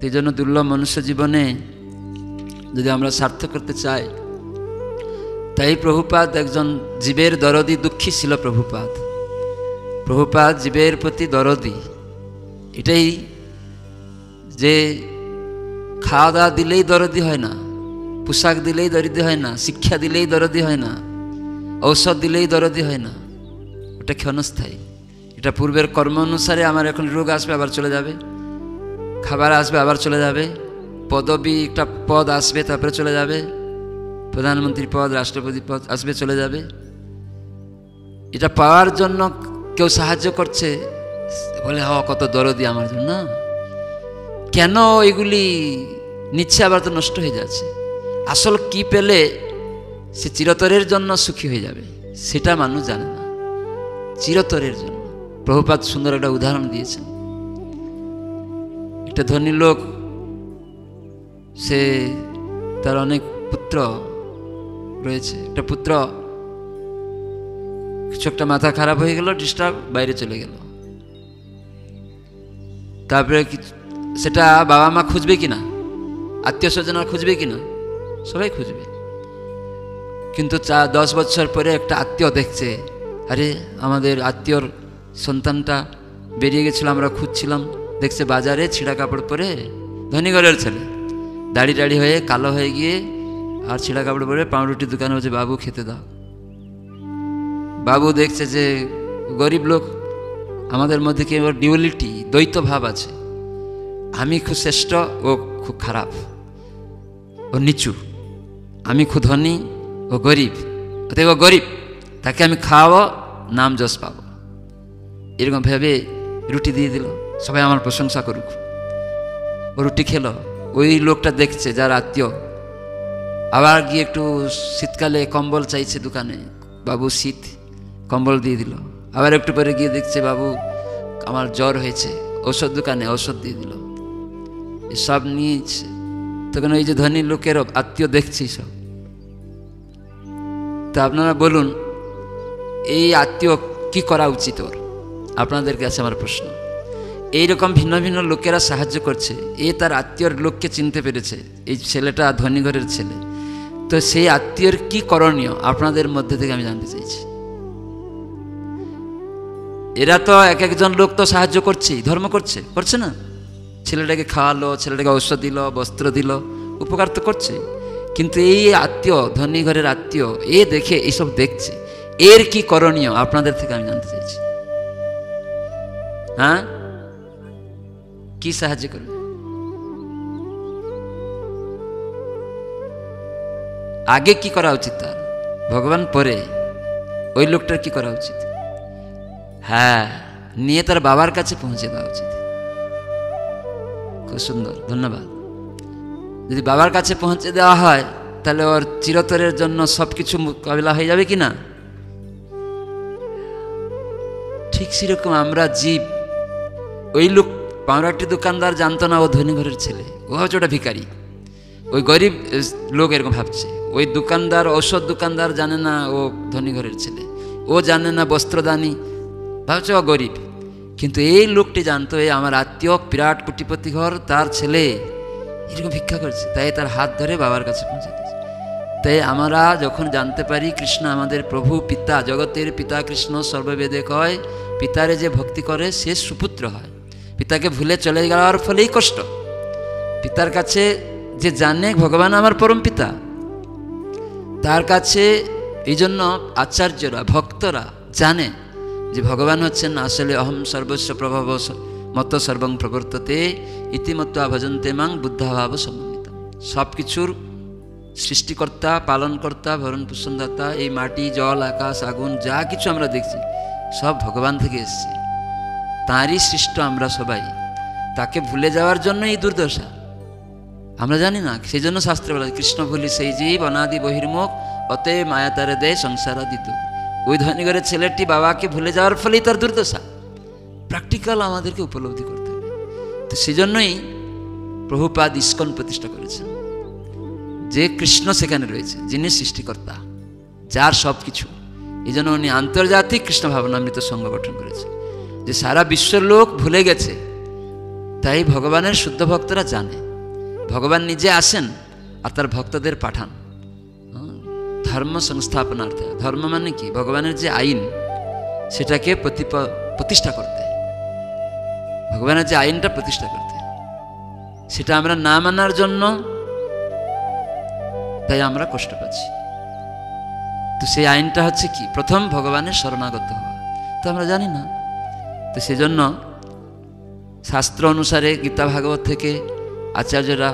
এই জন্য দুর্লভ মনুষ্য জীবনে যদি আমরা সার্থক করতে চাই, তাই প্রভুপাদ একজন জীবের দরদি দুঃখী ছিল। প্রভুপাদ জীবের প্রতি দরদি, এটাই যে খাওয়া দাওয়া দিলেই দরদি হয় না, পোশাক দিলেই দরদি হয় না, শিক্ষা দিলেই দরদি হয় না, ঔষধ দিলেই দরদি হয় না, ওটা ক্ষণস্থায়ী। এটা পূর্বের কর্ম অনুসারে আমার এখন রোগ আসবে আবার চলে যাবে, খাবার আসবে আবার চলে যাবে, পদবি একটা পদ আসবে তারপরে চলে যাবে, প্রধানমন্ত্রী পদ, রাষ্ট্রপতি পদ আসবে চলে যাবে। এটা পাওয়ার জন্য কেউ সাহায্য করছে বলে কত দরদি আমার জন্য, কেন এগুলি নিচ্ছে আবার তো নষ্ট হয়ে যাচ্ছে। আসল কি পেলে সে চিরতরের জন্য সুখী হয়ে যাবে সেটা মানুষ জানে না। চিরতরের জন্য প্রভুপাদ সুন্দর একটা উদাহরণ দিয়েছেন। একটা ধনী লোক, সে তার অনেক পুত্র রয়েছে, একটা পুত্র কিছু একটা মাথা খারাপ হয়ে গেল, ডিস্টার্ব, বাইরে চলে গেল। তারপরে সেটা বাবা মা খুঁজবে কিনা, আত্মীয় স্বজনরা খুঁজবে কিনা, সবাই খুঁজবে। কিন্তু 10 বছর পরে একটা আত্মীয় দেখছে, আরে আমাদের আত্মীয়র সন্তানটা বেরিয়ে গেছিল, আমরা খুঁজছিলাম, দেখছে বাজারে ছিঁড়া কাপড় পরে, ধনী ঘরের ছেলে, দাড়ি হয়ে কালো হয়ে গিয়ে আর ছিঁড়া কাপড় পরে পাউরুটির দোকানে হচ্ছে, বাবু খেতে দাও। বাবু দেখছে যে গরিব লোক, আমাদের মধ্যে কি ডিউয়ালিটি, দ্বৈত ভাব আছে, আমি খুব শ্রেষ্ঠ, ও খুব খারাপ, ও নিচু, আমি খুব ধনী, ও গরিব, ও গরিব, তাকে আমি খাওয়াবো, নাম যশ পাবো, এরকম ভেবে রুটি দিয়ে দিল, সবাই আমার প্রশংসা করুক। ও রুটি খেলো, ওই লোকটা দেখছে যার আত্মীয়, আবার গিয়ে একটু শীতকালে কম্বল চাইছে দোকানে, বাবু শীত, কম্বল দিয়ে দিল। আবার একটু পরে গিয়ে দেখছে বাবু আমার জ্বর হয়েছে, ঔষধ দোকানে ঔষধ দিয়ে দিল। এসব নিয়েছে, তখন ওই যে ধনী লোকের আত্মীয় দেখছি সব। তা আপনারা বলুন, এই আত্মীয় কি করা উচিত ওর? আপনাদের কাছে আমার প্রশ্ন। এইরকম ভিন্ন ভিন্ন লোকেরা সাহায্য করছে, এ তার আত্মীয়র লোককে চিনতে পেরেছে, এই ছেলেটা ধনী ঘরের ছেলে, তো সেই আত্মীয়র কি করণীয় আপনাদের মধ্যে থেকে আমি জানতে চাইছি। এরা তো এক একজন লোক তো সাহায্য করছেই, ধর্ম করছে না, ছেলেটাকে খাওয়ালো, ছেলেটাকে ঔষধ দিল, বস্ত্র দিল, উপকার তো করছে। কিন্তু এই আত্মীয়, ধনী ঘরের আত্মীয়, এ দেখে এইসব দেখছে, এর কি করণীয় আপনাদের থেকে আমি জানতে চাইছি। হ্যাঁ, কি সাহায্য করবে? আগে কি করা উচিত তার? ভগবান পরে, ওই লোকটার কি করা উচিত? হ্যাঁ, নিয়ে তার বাবার কাছে পৌঁছে দেওয়া উচিত। খুব সুন্দর, ধন্যবাদ। যদি বাবার কাছে পৌঁছে দেওয়া হয়, তাহলে ওর চিরতরের জন্য সবকিছু মোকাবিলা হয়ে যাবে কিনা? ঠিক সেরকম আমরা জীব। ওই লোক পাউরাটি দোকানদার জানতো না ও ধনী ঘরের ছেলে, ও হচ্ছে ওটা ভিখারি। ওই গরিব লোক এরকম ভাবছে। ওই দোকানদার, ঔষধ দোকানদার জানে না ও ধনী ঘরের ছেলে, ও জানে না বস্ত্রদানী, ভাবছে ও গরিব। কিন্তু এই লোকটি জানতো এই আমার আত্মীয়, বিরাট কোটিপতি ঘর, তার ছেলে এরকম ভিক্ষা করছে, তাই তার হাত ধরে বাবার কাছে পৌঁছে দিয়েছে। তাই আমরা যখন জানতে পারি কৃষ্ণ আমাদের প্রভু, পিতা, জগতের পিতা কৃষ্ণ সর্ববেদে কয়, পিতারে যে ভক্তি করে সে সুপুত্র হয়। পিতাকে ভুলে চলে যাওয়ার ফলেই কষ্ট। পিতার কাছে যে জানে ভগবান আমার পরম পিতা, তার কাছে এই জন্য আচার্যরা, ভক্তরা জানে যে ভগবান হচ্ছেন আসলে অহম সর্বস্ব প্রভব মত সর্বং প্রবর্ততে ইতিমত্তা ভজন্তে মাং বুদ্ধাভাব সমন্বিত। সব কিছুর সৃষ্টিকর্তা, পালনকর্তা, ভরণ পোষণদাতা, এই মাটি, জল, আকাশ, আগুন যা কিছু আমরা দেখছি সব ভগবান থেকে এসছে, তাঁরই সৃষ্ট আমরা সবাই। তাকে ভুলে যাওয়ার জন্য এই দুর্দশা, আমরা জানি না। সেই জন্য শাস্ত্রে বলা, কৃষ্ণ ভুলি সেই জীব অনাদি বহির্মুখ, অতএব মায়া তারে দেয় সংসারাদিত। ওই ধনী ঘরের ছেলেটি বাবাকে ভুলে যাওয়ার ফলেই তার দুর্দশা। প্র্যাকটিক্যাল আমাদেরকে উপলব্ধি করতে হবে। তো সেজন্যই প্রভুপাদ ইস্কন প্রতিষ্ঠা করেছেন, যে কৃষ্ণ সেখানে রয়েছে, যিনি সৃষ্টিকর্তা, যার সব কিছু। এই জন্য উনি আন্তর্জাতিক কৃষ্ণ ভাবনামৃত সংঘ গঠন করেছেন, যে সারা বিশ্বের লোক ভুলে গেছে তাই ভগবানের শুদ্ধ ভক্তরা জানে ভগবান নিজে আসেন আর তার ভক্তদের পাঠান ধর্ম সংস্থাপনার্থে। ধর্ম মানে কি? ভগবানের যে আইন সেটাকে প্রতিষ্ঠা করতে, ভগবানের যে আইনটা প্রতিষ্ঠা করতে, সেটা আমরা না মানার জন্য তাই আমরা কষ্ট পাচ্ছি। তো সেই আইনটা হচ্ছে কি? প্রথম ভগবানের শরণাগত হওয়া। তো আমরা জানি না, তো সেজন্য শাস্ত্র অনুসারে গীতা ভাগবত থেকে আচার্যরা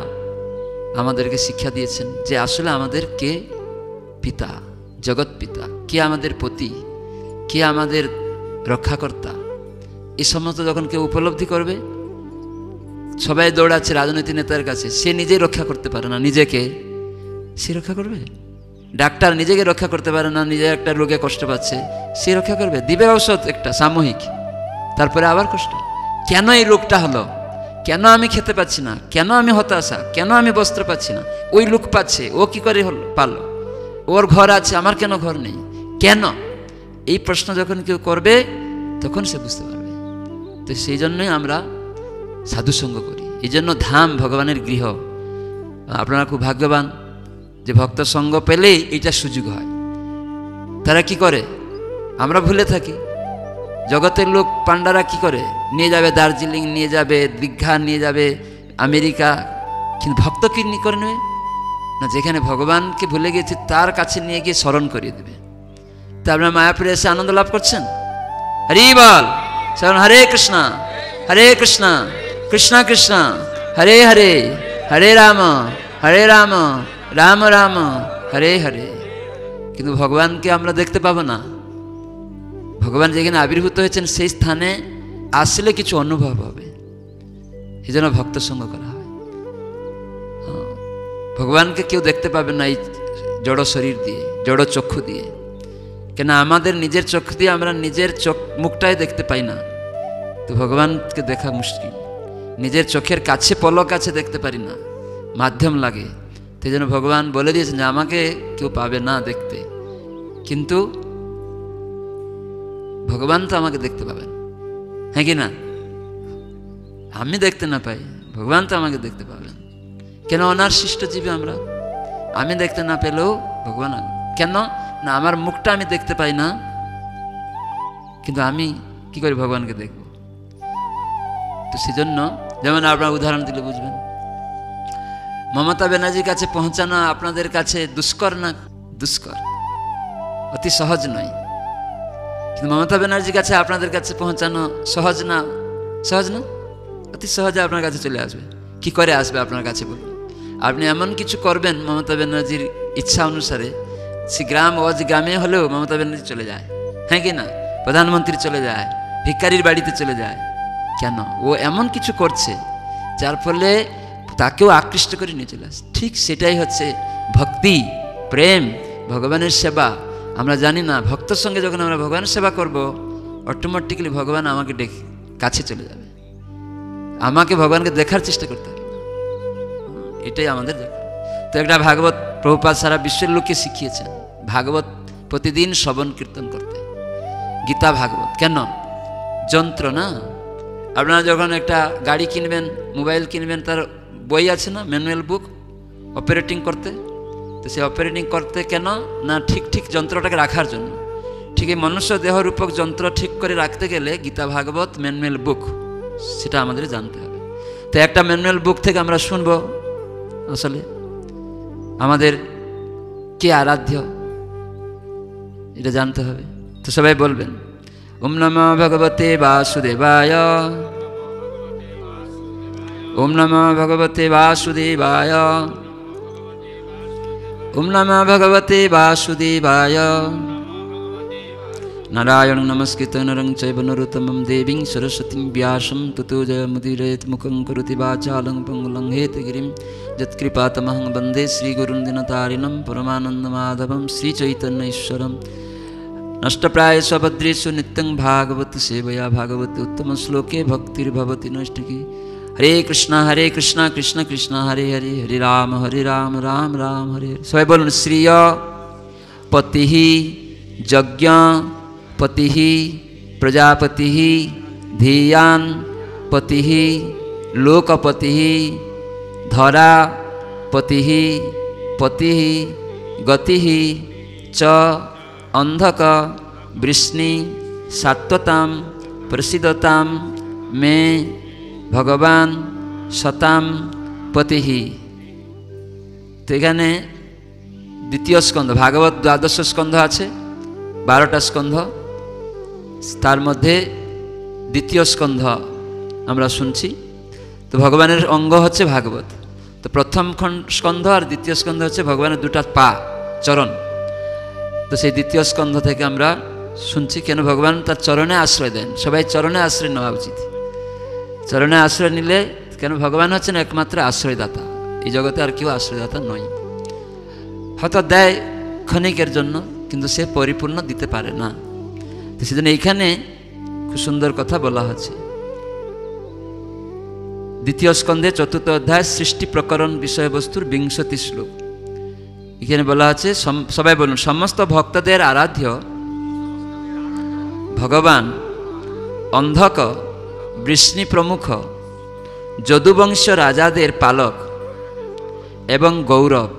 আমাদেরকে শিক্ষা দিয়েছেন যে আসলে আমাদের কে পিতা, জগৎ পিতা, কে আমাদের পতি, কে আমাদের রক্ষাকর্তা, এই সমস্ত যখন কেউ উপলব্ধি করবে, সবাই দৌড়াচ্ছে রাজনৈতিক নেতার কাছে, সে নিজেই রক্ষা করতে পারে না নিজেকে, সে রক্ষা করবে? ডাক্তার নিজেকে রক্ষা করতে পারে না, নিজে একটা রোগে কষ্ট পাচ্ছে, সে রক্ষা করবে? দিবে ঔষধ একটা সাময়িক, তারপরে আবার কষ্ট। কেন এই রোগটা হলো? কেন আমি খেতে পাচ্ছি না? কেন আমি হতাশা? কেন আমি বস্ত্র পাচ্ছি না? ওই লোক পাচ্ছে, ও কি করে হলো পারলো? ওর ঘর আছে, আমার কেন ঘর নেই? কেন? এই প্রশ্ন যখন কেউ করবে তখন সে বুঝতে পারবে। তো সেই জন্যই আমরা সাধুসঙ্গ করি। এই জন্য ধাম ভগবানের গৃহ। আপনারা খুব ভাগ্যবান যে ভক্ত সঙ্গ পেলেই এইটা সুযোগ হয়। তারা কি করে? আমরা ভুলে থাকি। জগতের লোক পান্ডারা কি করে? নিয়ে যাবে দার্জিলিং, নিয়ে যাবে দীঘা, নিয়ে যাবে আমেরিকা, কিন্তু ভক্ত কি করে নেবে না? যেখানে ভগবানকে ভুলে গেছে তার কাছে নিয়ে গিয়ে স্মরণ করিয়ে দেবে। তা আপনারা মায়াপুরে এসে আনন্দ লাভ করছেন? হরি বল, হরে কৃষ্ণ হরে কৃষ্ণ কৃষ্ণ কৃষ্ণ হরে হরে, হরে রাম রাম রাম হরে হরে। কিন্তু ভগবানকে আমরা দেখতে পাবো না। ভগবান যেখানে আবির্ভূত হয়েছেন সেই স্থানে আসলে কিছু অনুভব হবে, এই জন্য ভক্ত সঙ্গ করা হয়। ভগবানকে কেউ দেখতে পাবে না এই জড় শরীর দিয়ে, জড় চক্ষু দিয়ে। কেন? আমাদের নিজের চক্ষু দিয়ে আমরা নিজের মুখটাই দেখতে পাই না, তো ভগবানকে দেখা মুশকিল। নিজের চোখের কাছে, পলক কাছে দেখতে পারি না, মাধ্যম লাগে। সেই জন্য ভগবান বলে দিয়েছেন যে আমাকে কেউ পাবে না দেখতে, কিন্তু ভগবান তো আমাকে দেখতে পাবেন, হ্যাঁ কি না? আমি দেখতে না পাই, ভগবান তো আমাকে দেখতে পাবেন। কেন? ওনার সৃষ্টজীবী আমরা। আমি দেখতে না পেলেও ভগবান, কেন না? আমার মুখটা আমি দেখতে পাই না, কিন্তু আমি কি করি? ভগবানকে দেখব। তো সেজন্য যেমন আপনার উদাহরণ দিলে বুঝবেন, মমতা ব্যানার্জির কাছে পৌঁছানো আপনাদের কাছে দুষ্কর না? দুষ্কর, অতি সহজ নয়। কিন্তু মমতা ব্যানার্জির কাছে আপনাদের কাছে পৌঁছানো সহজ না? সহজ না? অতি সহজে আপনার কাছে চলে আসবে। কি করে আসবে আপনার কাছে বলুন? আপনি এমন কিছু করবেন মমতা ব্যানার্জির ইচ্ছা অনুসারে, সে গ্রাম অজ গ্রামে হলেও মমতা ব্যানার্জি চলে যায়, হ্যাঁ কি না? প্রধানমন্ত্রী চলে যায়, ভিখারির বাড়িতে চলে যায়। কেন? ও এমন কিছু করছে যার ফলে তাকেও আকৃষ্ট করে নিয়ে চলে আসে। ঠিক সেটাই হচ্ছে ভক্তি, প্রেম, ভগবানের সেবা। আমরা জানি না, ভক্তর সঙ্গে যখন আমরা ভগবানের সেবা করব, অটোমেটিক্যালি ভগবান আমাকে ডেকে কাছে চলে যাবে। আমাকে ভগবানকে দেখার চেষ্টা করতে হবে, এটাই আমাদের দেখা। তো একটা ভাগবত প্রভুপাদ সারা বিশ্বের লোককে শিখিয়েছেন ভাগবত প্রতিদিন শ্রবণ কীর্তন করতে। গীতা ভাগবত কেন? যন্ত্র না? আপনারা যখন একটা গাড়ি কিনবেন, মোবাইল কিনবেন, তার বই আছে না, ম্যানুয়াল বুক, অপারেটিং করতে। তো সে অপারেটিং করতে কেন না? ঠিক ঠিক যন্ত্রটাকে রাখার জন্য। ঠিক এই মনুষ্য দেহরূপক যন্ত্র ঠিক করে রাখতে গেলে গীতা ভাগবত ম্যানুয়াল বুক, সেটা আমাদের জানতে হবে। তো একটা ম্যানুয়াল বুক থেকে আমরা শুনবো আসলে আমাদের কে আরাধ্য, এটা জানতে হবে। তো সবাই বলবেন, ওম নমো ভগবতে বাসুদেবায়, ওম নমো ভগবতে বাসুদেবায়, ওম নমো ভগবতে বাসুদেবায়। নারায়ণ নমস্কৃত নরং চৈব নরোত্তমং দেবীং সরস্বতীং ব্যাসং ততো জয়মুদীরয়েৎ মুখং করোতি বাচালং পঙ্গুলং হেতগিরিং যৎকৃপাতমহং বন্দে শ্রীগুরুং দীনতারিণং পরমানন্দমাধবং শ্রীচৈতন্য ঈশ্বরং। নষ্টপ্রায়েষু ভদ্রেষু নিত্যং ভাগবত সেবয়া ভাগবতে উত্তম শ্লোকে ভক্তির্ভবতি নৈষ্ঠিकी। হরে কৃষ্ণ কৃষ্ণ কৃষ্ণ হরে হরে, হরে রাম রাম রাম হরে হরে। সবাই বলুন, শ্রিয় পতি যজ্ঞ পতি প্রজাপতি ধিয়ান পতি लोकपति धरापति पति गति च अंधक वृष्णि सात्वतां प्रसिद्धतां मे भगवान सताम पति। तो एखाने द्वितीय स्कंध भागवत 12 स्कंध आछे 12टा स्कंध तार मध्य द्वितीय स्कंध आमरा शुनছি। तो भगवानेर अंग हच्छे भागवत। तो प्रथम स्कंध और द्वितीय स्कंध हच्छे भगवानेर दुटा पा चरण। तो सेई द्वितीय स्कंध थेके आमरा शुनছি केन भगवान तार चरणे आश्रय देन। सबाई चरणे आश्रय नेওয়া उचित। चरणे आश्रय निले केन भगवान हच्छेन एकमात्र आश्रयदाता। এই জগতে আর কেউ আশ্রয়দাতা নয়। হয়তো দেয় ক্ষণিকের জন্য, কিন্তু সে পরিপূর্ণ দিতে পারে না। তো সেজন্য এইখানে খুব সুন্দর কথা বলা হচ্ছে। দ্বিতীয় স্কন্ধে 4th অধ্যায় সৃষ্টি প্রকরণ বিষয়বস্তুর 20 শ্লোক। এখানে বলা আছে, সবাই বলুন, সমস্ত ভক্তদের আরাধ্য ভগবান অন্ধক বৃষ্ণি প্রমুখ যদুবংশ রাজাদের পালক এবং গৌরব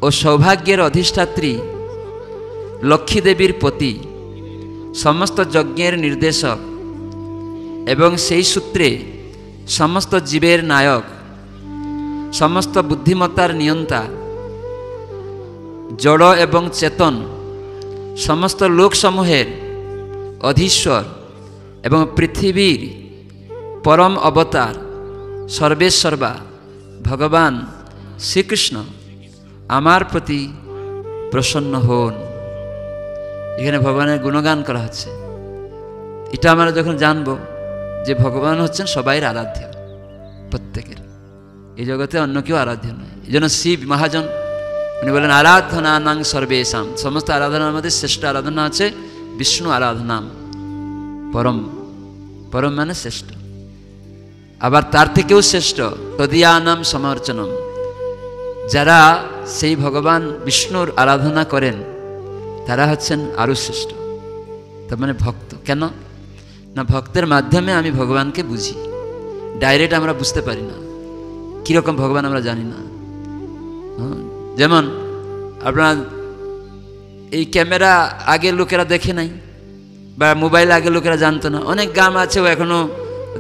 ও সৌভাগ্যের অধিষ্ঠাত্রী লক্ষ্মী দেবীর পতি, সমস্ত যজ্ঞের নির্দেশক এবং সেই সূত্রে সমস্ত জীবের নায়ক, সমস্ত বুদ্ধিমত্তার নিয়ন্তা, জড় এবং চেতন সমস্ত লোকসমূহের অধীশ্বর এবং পৃথিবীর পরম অবতার সর্বেশ্বর্বা ভগবান শ্রীকৃষ্ণ আমার প্রতি প্রসন্ন হন। এখানে ভগবানের গুণগান করা হচ্ছে। এটা আমরা যখন জানব যে ভগবান হচ্ছেন সবাইয়ের আরাধ্য, প্রত্যেকের, এই জগতে অন্য কেউ আরাধ্য নয়। এই জন্য শিব মহাজন উনি বলেন আরাধনা নাং সর্বেশাম, সমস্ত আরাধনার মধ্যে শ্রেষ্ঠ আরাধনা আছে বিষ্ণু আরাধনাম, পরম, পরম মানে শ্রেষ্ঠ। আবার তার থেকেও শ্রেষ্ঠ তদীয়ানাম সমর্চনম, যারা সেই ভগবান বিষ্ণুর আরাধনা করেন তারা হচ্ছেন আরও শ্রেষ্ঠ। তার মানে ভক্ত। কেন না, ভক্তের মাধ্যমে আমি ভগবানকে বুঝি। ডাইরেক্ট আমরা বুঝতে পারি না কীরকম ভগবান, আমরা জানি না। যেমন আপনার এই ক্যামেরা আগে লোকেরা দেখে নাই, বা মোবাইল আগে লোকেরা জানতো না। অনেক গ্রাম আছে ও এখনও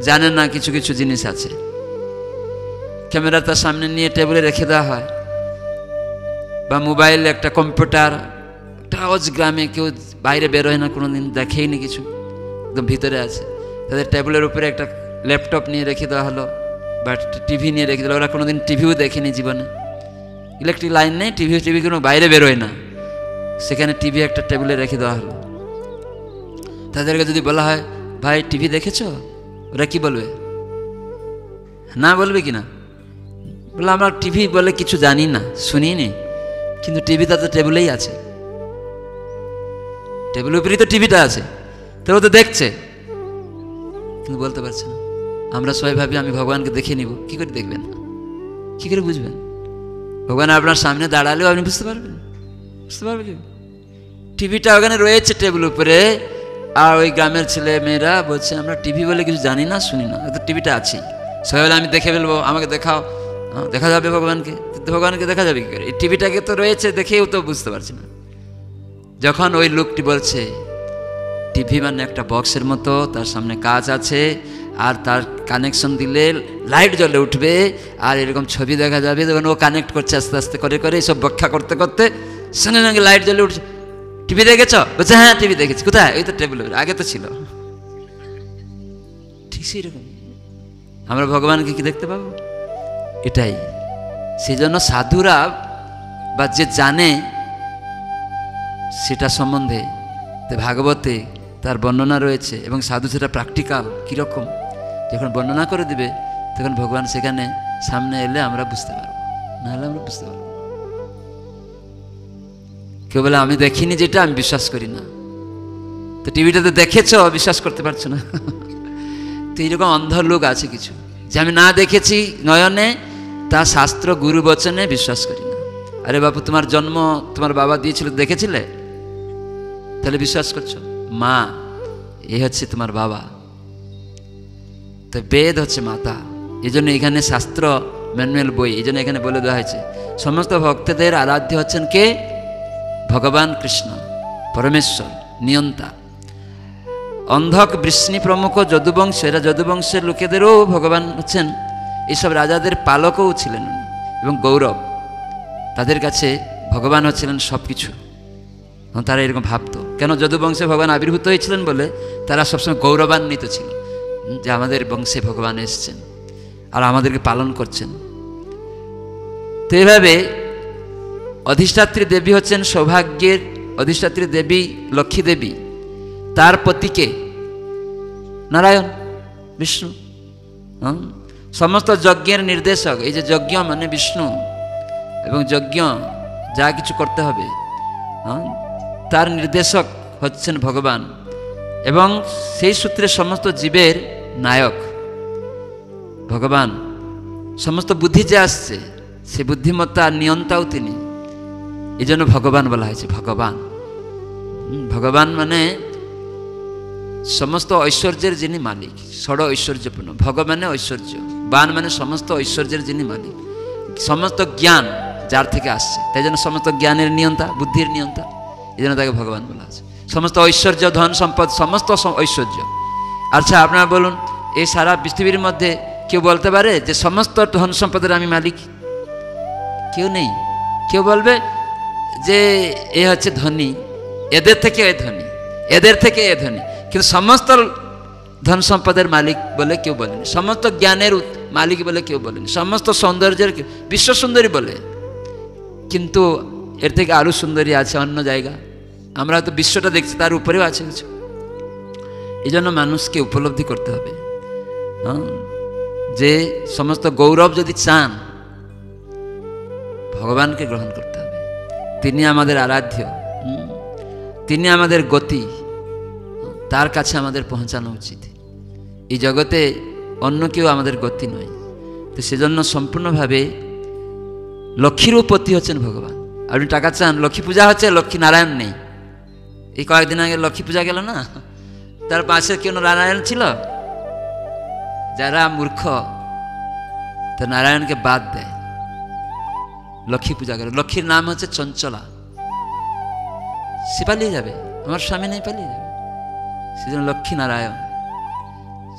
জানে না কিছু কিছু জিনিস আছে। ক্যামেরা তার সামনে নিয়ে টেবিলে রেখে দেওয়া হয়, বা মোবাইল একটা কম্পিউটার, টাওয়াজ গ্রামে কেউ বাইরে বেরোয় না, কোনো দিন দেখেই নি কিছু, একদম ভিতরে আছে। তাদের টেবিলের উপরে একটা ল্যাপটপ নিয়ে রেখে দেওয়া হলো, বা টিভি নিয়ে রেখে দিল। ওরা কোনো দিন টিভিও দেখেনি জীবনে। ইলেকট্রিক লাইন নেই, টিভি কোনো বাইরে বেরোয় না, সেখানে টিভি একটা টেবিলে রেখে দেওয়া হলো। তাদেরকে যদি বলা হয় ভাই টিভি দেখেছো, ওরা কি বলবে? না বলবে কি না? বলে আমরা টিভি বলে কিছু জানি না, শুনিনি, কিন্তু টিভিটা তো টেবিলেই আছে, টেবিলের উপরেই তো টিভিটা আছে, তো ও তো দেখছে, কিন্তু বলতে পারছে না। আমরা সবাই ভাবি আমি ভগবানকে দেখে নিব। কি করে দেখবেন? কি করে বুঝবেন? ভগবান আপনার সামনে দাঁড়ালেও আপনি বুঝতে পারবেন? বুঝতে পারবেন? টিভিটা ওখানে রয়েছে টেবিল উপরে, আর ওই গ্রামের ছেলে মেয়েরা বলছে আমরা টিভি বলে কিছু জানি না, শুনি না, তো টিভিটা আছেই। সবাই বলে আমি দেখে ফেলবো, আমাকে দেখাও। দেখা যাবে ভগবানকে? ভগবানকে দেখা যাবে কি করে? এই টিভিটাকে তো রয়েছে, দেখেও তো বুঝতে পারছি না। যখন ওই লোকটি বলছে টিভি মানে একটা বক্সের মতো, তার সামনে কাঁচ আছে, আর তার কানেকশন দিলে লাইট জ্বলে উঠবে, আর এরকম ছবি দেখা যাবে, তখন ও কানেক্ট করছে আস্তে আস্তে করে করে, এইসব ব্যাখ্যা করতে করতে সঙ্গে সঙ্গে লাইট জ্বলে উঠছে। টিভি দেখেছ? বলছে হ্যাঁ টিভি দেখেছি। কোথায়? ওই তো টেবিলের আগে তো ছিল। ঠিক সেইরকম আমরা ভগবানকে কি দেখতে পাবো? এটাই। সেই জন্য সাধুরা বা যে জানে সেটা সম্বন্ধে ভাগবতে তার বর্ণনা রয়েছে, এবং সাধু সেটা প্র্যাকটিক্যাল কীরকম যখন বর্ণনা করে দিবে, তখন ভগবান সেখানে সামনে এলে আমরা বুঝতে পারবো, নাহলে আমরা বুঝতে পারবো। কেউ বলে আমি দেখিনি, যেটা আমি বিশ্বাস করি না। তো টিভিটাতে দেখেছ, বিশ্বাস করতে পারছো না। তো এইরকম অন্ধ লোক আছে কিছু, যে আমি না দেখেছি নয়নে, তা শাস্ত্র গুরু বচনে বিশ্বাস করি না। আরে বাবু, তোমার জন্ম তোমার বাবা দিয়েছিল, দেখেছিলে? তাহলে বিশ্বাস করছো? মা এ হচ্ছে তোমার বাবা, তো বেদ হচ্ছে মাতা, এই জন্য এখানে শাস্ত্র ম্যানুয়াল বই, এই জন্য এখানে বলে দেওয়া হয়েছে সমস্ত ভক্তদের আরাধ্য হচ্ছেন কে? ভগবান কৃষ্ণ, পরমেশ্বর, নিয়ন্তা। অন্ধক, বৃষ্ণি প্রমুখ যদুবংশ, এরা যদুবংশের লোকেদেরও ভগবান হচ্ছেন, এইসব রাজাদের পালকও ছিলেন এবং গৌরব। তাদের কাছে ভগবান হচ্ছিলেন সব কিছু। তারা এরকম ভাবত, কেন? যদুবংশে ভগবান আবির্ভূত হয়েছিলেন বলে তারা সবসময় গৌরবান্বিত ছিল যে আমাদের বংশে ভগবান এসছেন আর আমাদেরকে পালন করছেন। তো এভাবে অধিষ্ঠাত্রী দেবী হচ্ছেন সৌভাগ্যের অধিষ্ঠাত্রী দেবী, লক্ষ্মী দেবী। তার পতিকে নারায়ণ, বিষ্ণু। সমস্ত যজ্ঞের নির্দেশক, এই যে যজ্ঞ মানে বিষ্ণু, এবং যজ্ঞ যা কিছু করতে হবে তার নির্দেশক হচ্ছেন ভগবান, এবং সেই সূত্রে সমস্ত জীবের নায়ক ভগবান। সমস্ত বুদ্ধি যে আসছে সে বুদ্ধিমত্তা নিয়ন্তাও তিনি, এই জন্য ভগবান বলা হয়েছে। ভগবান, ভগবান মানে সমস্ত ঐশ্বর্যের যিনি মালিক, ষড় ঐশ্বর্যপূর্ণ। ভগবানে ঐশ্বর্য, বান মানে সমস্ত ঐশ্বর্যের যিনি মালিক, সমস্ত জ্ঞান যার থেকে আসছে, তাই জন্য সমস্ত জ্ঞানের নিয়ন্তা, বুদ্ধির নিয়ন্তা, এই জন্য তাকে ভগবান বলা আছে। সমস্ত ঐশ্বর্য, ধন সম্পদ, সমস্ত ঐশ্বর্য। আচ্ছা আপনারা বলুন, এই সারা পৃথিবীর মধ্যে কেউ বলতে পারে যে সমস্ত ধন সম্পদের আমি মালিক? কেউ নেই। কেউ বলবে যে এ হচ্ছে ধনী, এদের থেকে এ ধনী, এদের থেকে এ ধনী, কিন্তু সমস্ত ধন সম্পদের মালিক বলে কেউ বলেনি, সমস্ত জ্ঞানের মালিক বলে কেউ বলেনি, সমস্ত সৌন্দর্যের বিশ্ব সুন্দরী বলে। কিন্তু এর থেকে আরও সুন্দরী আছে অন্য জায়গা, আমরা তো বিশ্বটা দেখছি, তার উপরেও আছে কিছু। এই জন্য মানুষকে উপলব্ধি করতে হবে যে সমস্ত গৌরব যদি চান, ভগবানকে গ্রহণ করতে হবে। তিনি আমাদের আরাধ্য, তিনি আমাদের গতি, তার কাছে আমাদের পৌঁছানো উচিত। এই জগতে অন্য কেউ আমাদের গতি নয়। তো সেজন্য সম্পূর্ণভাবে লক্ষ্মীরও পতি হচ্ছেন ভগবান। আপনি টাকা চান, লক্ষ্মী পূজা হচ্ছে, লক্ষ্মী নারায়ণ নেই। এই কয়েকদিন আগে লক্ষ্মী পূজা গেল না, তার পাশে কেউ নারায়ণ ছিল? যারা মূর্খ তো নারায়ণকে বাদ দেয়, লক্ষ্মী পূজা করে। লক্ষ্মীর নাম হচ্ছে চঞ্চলা, সে পালিয়ে যাবে, আমার স্বামী নেই, পালিয়ে যাবে। সেজন্য লক্ষ্মী নারায়ণ,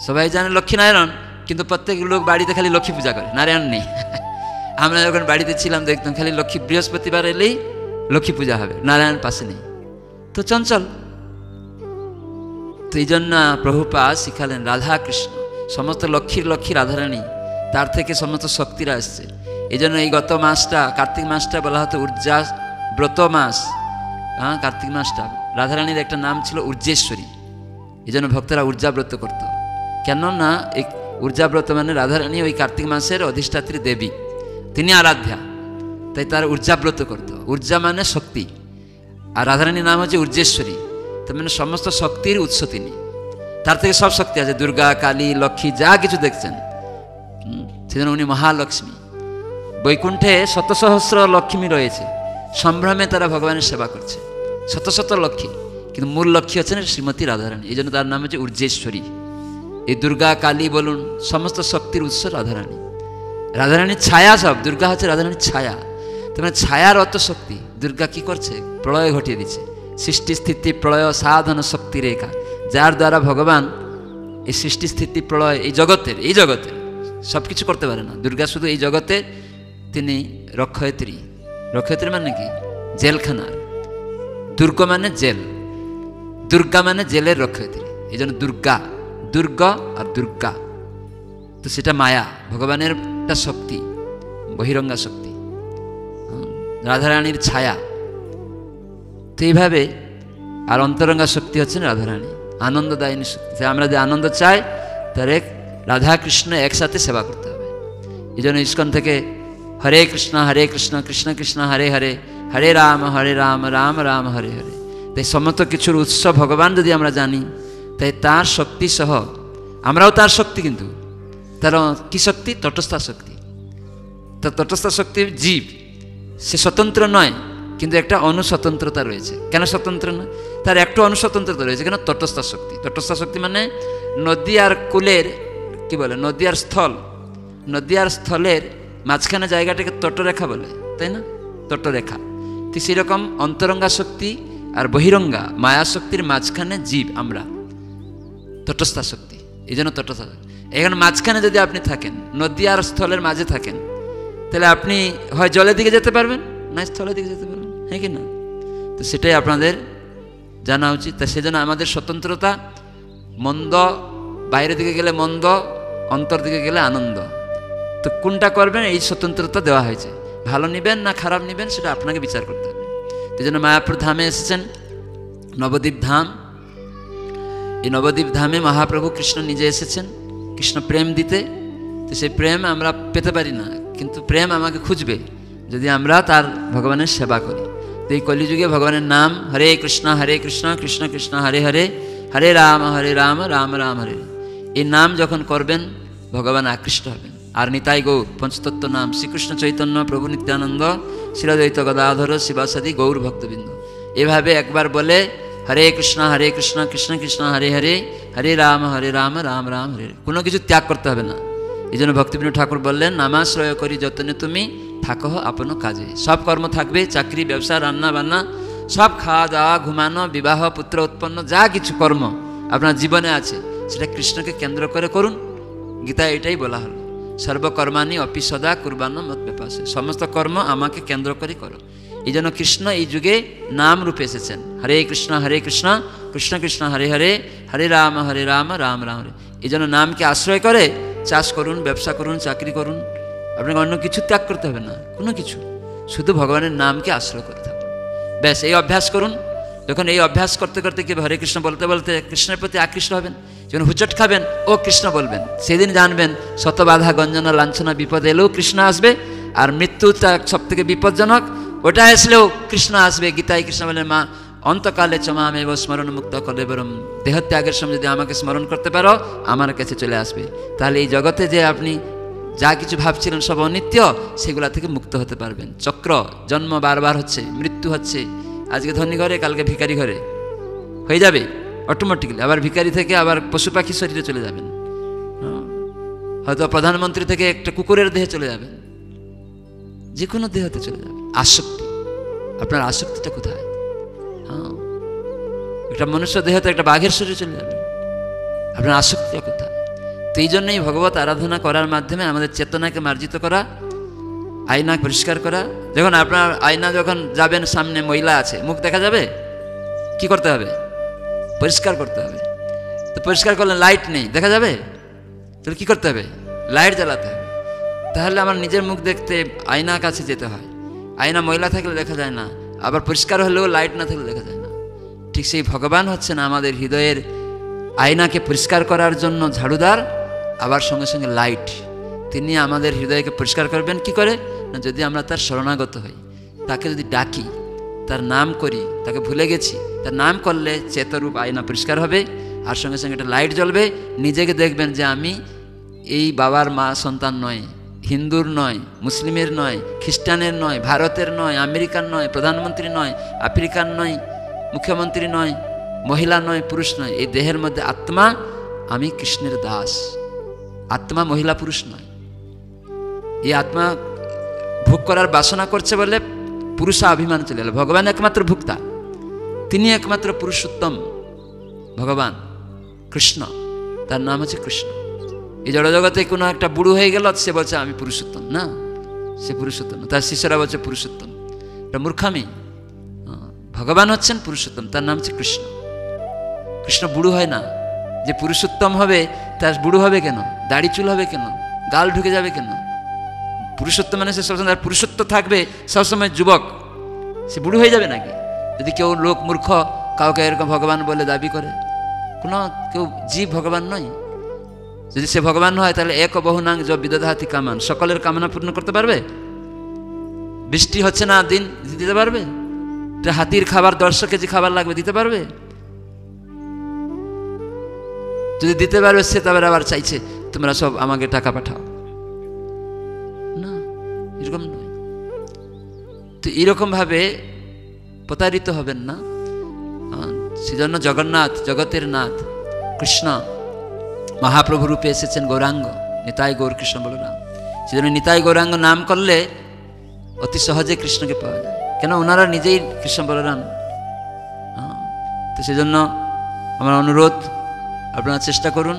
সবাই জানে লক্ষ্মী নারায়ণ, কিন্তু প্রত্যেক লোক বাড়িতে খালি লক্ষ্মী পূজা করে, নারায়ণ নেই। আমরা যখন বাড়িতে ছিলাম দেখতাম খালি লক্ষ্মী, বৃহস্পতিবার এলেই লক্ষ্মী পূজা হবে, নারায়ণ পাশে নেই, তো চঞ্চল। তো এই জন্য প্রভুপাদ শিখালেন রাধা কৃষ্ণ, সমস্ত লক্ষ্মীর লক্ষ্মী রাধারানী, তার থেকে সমস্ত শক্তিরা আসছে। এই জন্য এই গত মাসটা, কার্তিক মাসটা বলা হতো উর্জা ব্রত মাস। কার্তিক মাসটা রাধারানীর একটা নাম ছিল ঊর্জেশ্বরী, এই জন্য ভক্তরা ঊর্জাব্রত করত। কেননা এই ঊর্জাব্রত মানে রাধারানী ওই কার্তিক মাসের অধিষ্ঠাত্রী দেবী, তিনি আরাধ্যা, তাই তার ঊর্জাব্রত করত। ঊর্জা মানে শক্তি, আর রাধারানীর নাম হচ্ছে ঊর্জেশ্বরী, তার মানে সমস্ত শক্তির উৎস তিনি। তার থেকে সব শক্তি আছে, দুর্গা, কালী, লক্ষ্মী, যা কিছু দেখছেন, সেজন্য উনি মহালক্ষ্মী। বৈকুণ্ঠে শত সহস্র লক্ষ্মী রয়েছে, সম্ভ্রমে তারা ভগবানের সেবা করছে, শত শত লক্ষ্মী, কিন্তু মূল লক্ষ্মী হচ্ছেন শ্রীমতী রাধারানী, এই জন্য তার নাম হচ্ছে ঊর্জেশ্বরী। এই দুর্গা, কালী বলুন, সমস্ত শক্তির উৎস রাধারানী। রাধারানীর ছায়া সব, দুর্গা হচ্ছে রাধারানীর ছায়া। তার মানে ছায়ার অত শক্তি। দুর্গা কি করছে? প্রলয় ঘটিয়ে দিচ্ছে, সৃষ্টি স্থিতি প্রলয় সাধন শক্তি রেখা, যার দ্বারা ভগবান এই সৃষ্টি স্থিতি প্রলয় এই জগতের সব কিছু করতে পারে না। দুর্গা শুধু এই জগতে তিনি রক্ষয়িত্রী। রক্ষয়িত্রী মানে কি? জেলখানার। দুর্গ মানে জেল, দুর্গা মানে জেলের রক্ষয়িত্রী, এই জন্য দুর্গা, দুর্গ আর দুর্গা। তো সেটা মায়া, ভগবানের একটা শক্তি, বহিরঙ্গা শক্তি, রাধারানীর ছায়া। তো এইভাবে আর অন্তরঙ্গা শক্তি হচ্ছেন রাধারানী, আনন্দদায়িনী শক্তি। আমরা যে আনন্দ চাই তার এক রাধা কৃষ্ণ একসাথে সেবা করতে হবে। এই জন্য ইস্কন থেকে হরে কৃষ্ণ কৃষ্ণ কৃষ্ণ হরে হরে, হরে রাম রাম রাম হরে হরে। তাই সমস্ত কিছুর উৎস ভগবান যদি আমরা জানি, তাই তার শক্তি সহ আমরাও তার শক্তি, কিন্তু তার কি শক্তি? তটস্থা শক্তি। তো তটস্থা শক্তির জীব, সে স্বতন্ত্র নয়, কিন্তু একটা অনুস্বতন্ত্রতা রয়েছে। কেন স্বতন্ত্র নয়? তার একটু অনুস্বতন্ত্রতা রয়েছে। কেন? তটস্থা শক্তি। তটস্থা শক্তি মানে নদী আর কুলের, কি বলে, নদী আর স্থল নদী আর স্থলের মাঝখানে জায়গাটাকে তটরেখা বলে, তাই না? তটরেখা। তো সেরকম অন্তরঙ্গা শক্তি আর বহিরঙ্গা মায়া শক্তির মাঝখানে জীব আমরা, তটস্থা শক্তি। এই জন্য তটস্থা। এখানে মাঝখানে যদি আপনি থাকেন, নদী আর স্থলের মাঝে থাকেন, তাহলে আপনি হয় জলের দিকে যেতে পারবেন, না স্থলের দিকে যেতে পারবেন, হ্যাঁ কি না? তো সেটাই আপনাদের জানা উচিত। তা সেজন্য আমাদের স্বতন্ত্রতা, মন্দ বাইরের দিকে গেলে মন্দ, অন্তর দিকে গেলে আনন্দ। তো কোনটা করবেন এই স্বতন্ত্রতা দেওয়া হয়েছে। ভালো নেবেন না খারাপ নেবেন সেটা আপনাকে বিচার করতে হবে। এই জন্য মায়াপুর ধামে এসেছেন, নবদ্বীপ ধাম। এই নবদ্বীপ ধামে মহাপ্রভু কৃষ্ণ নিজে এসেছেন কৃষ্ণ প্রেম দিতে। তো সেই প্রেম আমরা পেতে পারি না, কিন্তু প্রেম আমাকে খুঁজবে যদি আমরা তার ভগবানের সেবা করি। তো এই কলিযুগে ভগবানের নাম হরে কৃষ্ণ কৃষ্ণ কৃষ্ণ হরে হরে, হরে রাম রাম রাম হরে। এই নাম যখন করবেন ভগবান আকৃষ্ট হবেন। আর নিতাই গৌর পঞ্চতত্ত্ব নাম শ্রীকৃষ্ণ চৈতন্য প্রভু নিত্যানন্দ শ্রীদ্বৈত গদাধর শিবাসাদি গৌর ভক্তবৃন্দ, এভাবে একবার বলে হরে কৃষ্ণ কৃষ্ণ কৃষ্ণ হরে হরে, হরে রাম রাম রাম হরে। কোনো কিছু ত্যাগ করতে হবে না। এই জন্য ভক্তিবিনোদ ঠাকুর বললেন, নামাশ্রয় করি যতনে তুমি থাকো আপন কাজে। সব কর্ম থাকবে, চাকরি, ব্যবসা, রান্না বান্না, সব খাওয়া দাওয়া, ঘুমানো, বিবাহ, পুত্র উৎপন্ন, যা কিছু কর্ম আপনার জীবনে আছে সেটা কৃষ্ণকে কেন্দ্র করে করুন। গীতা এটাই বলা হলো, সর্বকর্মাণি অপি সদা কুর্বাণ মত ব্যাপাসে। সমস্ত কর্ম আমাকে কেন্দ্র করে করো। এই জন্য কৃষ্ণ এই যুগে নাম রূপে এসেছেন। হরে কৃষ্ণ কৃষ্ণ কৃষ্ণ হরে হরে, হরে রাম রাম রাম হরে। এই জন্য নামকে আশ্রয় করে চাষ করুন, ব্যবসা করুন, চাকরি করুন। আপনাকে অন্য কিছু ত্যাগ করতে হবে না, কোনো কিছু, শুধু ভগবানের নামকে আশ্রয় করতে হবে। ব্যাস এই অভ্যাস করুন। যখন এই অভ্যাস করতে করতে কি হরে কৃষ্ণ বলতে বলতে কৃষ্ণের প্রতি আকৃষ্ট হবেন, যখন হুচট খাবেন ও কৃষ্ণ বলবেন, সেদিন জানবেন শত বাধা গঞ্জনা লাঞ্ছনা বিপদ এলেও কৃষ্ণ আসবে। আর মৃত্যুটা সব থেকে বিপজ্জনক, ওটা আসলেও কৃষ্ণ আসবে। গীতায় কৃষ্ণ বলেন, মা অন্তকালে চমামেব স্মরণ মুক্ত কলেবরম। দেহত্যাগের সময় যদি আমাকে স্মরণ করতে পারো আমার কাছে চলে আসবে। তাহলে এই জগতে যে আপনি যা কিছু ভাবছিলেন সব অনিত্য, সেগুলা থেকে মুক্ত হতে পারবেন। চক্র, জন্ম বারবার হচ্ছে, মৃত্যু হচ্ছে, আজকে ধনী ঘরে কালকে ভিখারি ঘরে হয়ে যাবে অটোমেটিক্যালি। আবার ভিখারি থেকে আবার পশু পাখি শরীরে চলে যাবেন, হয়তো প্রধানমন্ত্রী থেকে একটা কুকুরের দেহে চলে যাবেন, যে কোনো দেহতে চলে যাবে। আসক্তি, আপনার আসক্তিটা কোথায়? একটা মনুষ্য দেহতে একটা বাঘের শরীরে চলে যাবে, আপনার আসক্তিটা কোথায়? তো এই জন্যই ভগবত আরাধনা করার মাধ্যমে আমাদের চেতনাকে মার্জিত করা, আয়না পরিষ্কার করা। যখন আপনার আয়না যখন যাবেন, সামনে ময়লা আছে, মুখ দেখা যাবে, কি করতে হবে? পরিষ্কার করতে হবে। তো পরিষ্কার করলে লাইট নেই, দেখা যাবে, তাহলে কি করতে হবে? লাইট জ্বালাতে হবে। তাহলে আমার নিজের মুখ দেখতে আয়না কাছে যেতে হয়। আয়না ময়লা থাকলে দেখা যায় না, আবার পরিষ্কার হলেও লাইট না থাকলে দেখা যায় না। ঠিক সেই ভগবান হচ্ছেন আমাদের হৃদয়ের আয়নাকে পরিষ্কার করার জন্য ঝাড়ুদার, আবার সঙ্গে সঙ্গে লাইট। তিনি আমাদের হৃদয়কে পরিষ্কার করবেন কি করে? না, যদি আমরা তার শরণাগত হই, তাকে যদি ডাকি, তার নাম করি। তাকে ভুলে গেছি, তার নাম করলে চেতরূপ আয়না পরিষ্কার হবে, আর সঙ্গে সঙ্গে একটা লাইট জ্বলবে। নিজেকে দেখবেন যে আমি এই বাবার মা সন্তান নয়, হিন্দুর নয়, মুসলিমের নয়, খ্রিস্টানের নয়, ভারতের নয়, আমেরিকার নয়, প্রধানমন্ত্রী নয়, আফ্রিকার নয়, মুখ্যমন্ত্রী নয়, মহিলা নয়, পুরুষ নয়। এই দেহের মধ্যে আত্মা, আমি কৃষ্ণের দাস। আত্মা মহিলা পুরুষ নয়। এই আত্মা ভোগ করার বাসনা করছে বলে পুরুষা অভিমান চলে গেল। ভগবান একমাত্র ভোক্তা, তিনি একমাত্র পুরুষোত্তম। ভগবান কৃষ্ণ, তার নাম হচ্ছে কৃষ্ণ। এই জড়জগতে কোনো একটা বুড়ো হয়ে গেল, সে বলছে আমি পুরুষোত্তম। না, সে পুরুষোত্তম, তার শিষ্যরা বলছে পুরুষোত্তম। এটা মূর্খামি। ভগবান হচ্ছেন পুরুষোত্তম, তার নাম হচ্ছে কৃষ্ণ। কৃষ্ণ বুড়ো হয় না। যে পুরুষোত্তম হবে তার বুড়ো হবে কেন? দাড়ি চুল হবে কেন? গাল ঢুকে যাবে কেন? পুরুষোত্তম মানে সে সবসময় তার পুরুষত্ব থাকবে, সবসময় যুবক। সে বুড়ো হয়ে যাবে নাকি? যদি কেউ লোক মূর্খ কাউকে এরকম ভগবান বলে দাবি করে, কোনো কেউ জীব ভগবান নয়। যদি সে ভগবান হয় তাহলে এক বহুনাং য বিদধাতি কামান, সকলের কামনা পূর্ণ করতে পারবে? বৃষ্টি হচ্ছে না দিন, দিতে পারবে? হাতির খাবার 100 কেজি খাবার লাগবে, দিতে পারবে? যদি দিতে পারবে, সে তবে আবার চাইছে তোমরা সব আমাকে টাকা পাঠাও। না, এরকম নয়। তো এরকম ভাবে প্রতারিত হবেন না। সেজন্য জগন্নাথ, জগতের নাথ কৃষ্ণ মহাপ্রভু রূপে এসেছেন গৌরাঙ্গ, নিতাই গৌর কৃষ্ণ বলরাম। সেজন্য নিতাই গৌরাঙ্গ নাম করলে অতি সহজে কৃষ্ণকে পাওয়া যায়, কেন ওনারা নিজেই কৃষ্ণ বলরাম। তো সেজন্য আমার অনুরোধ, আপনারা চেষ্টা করুন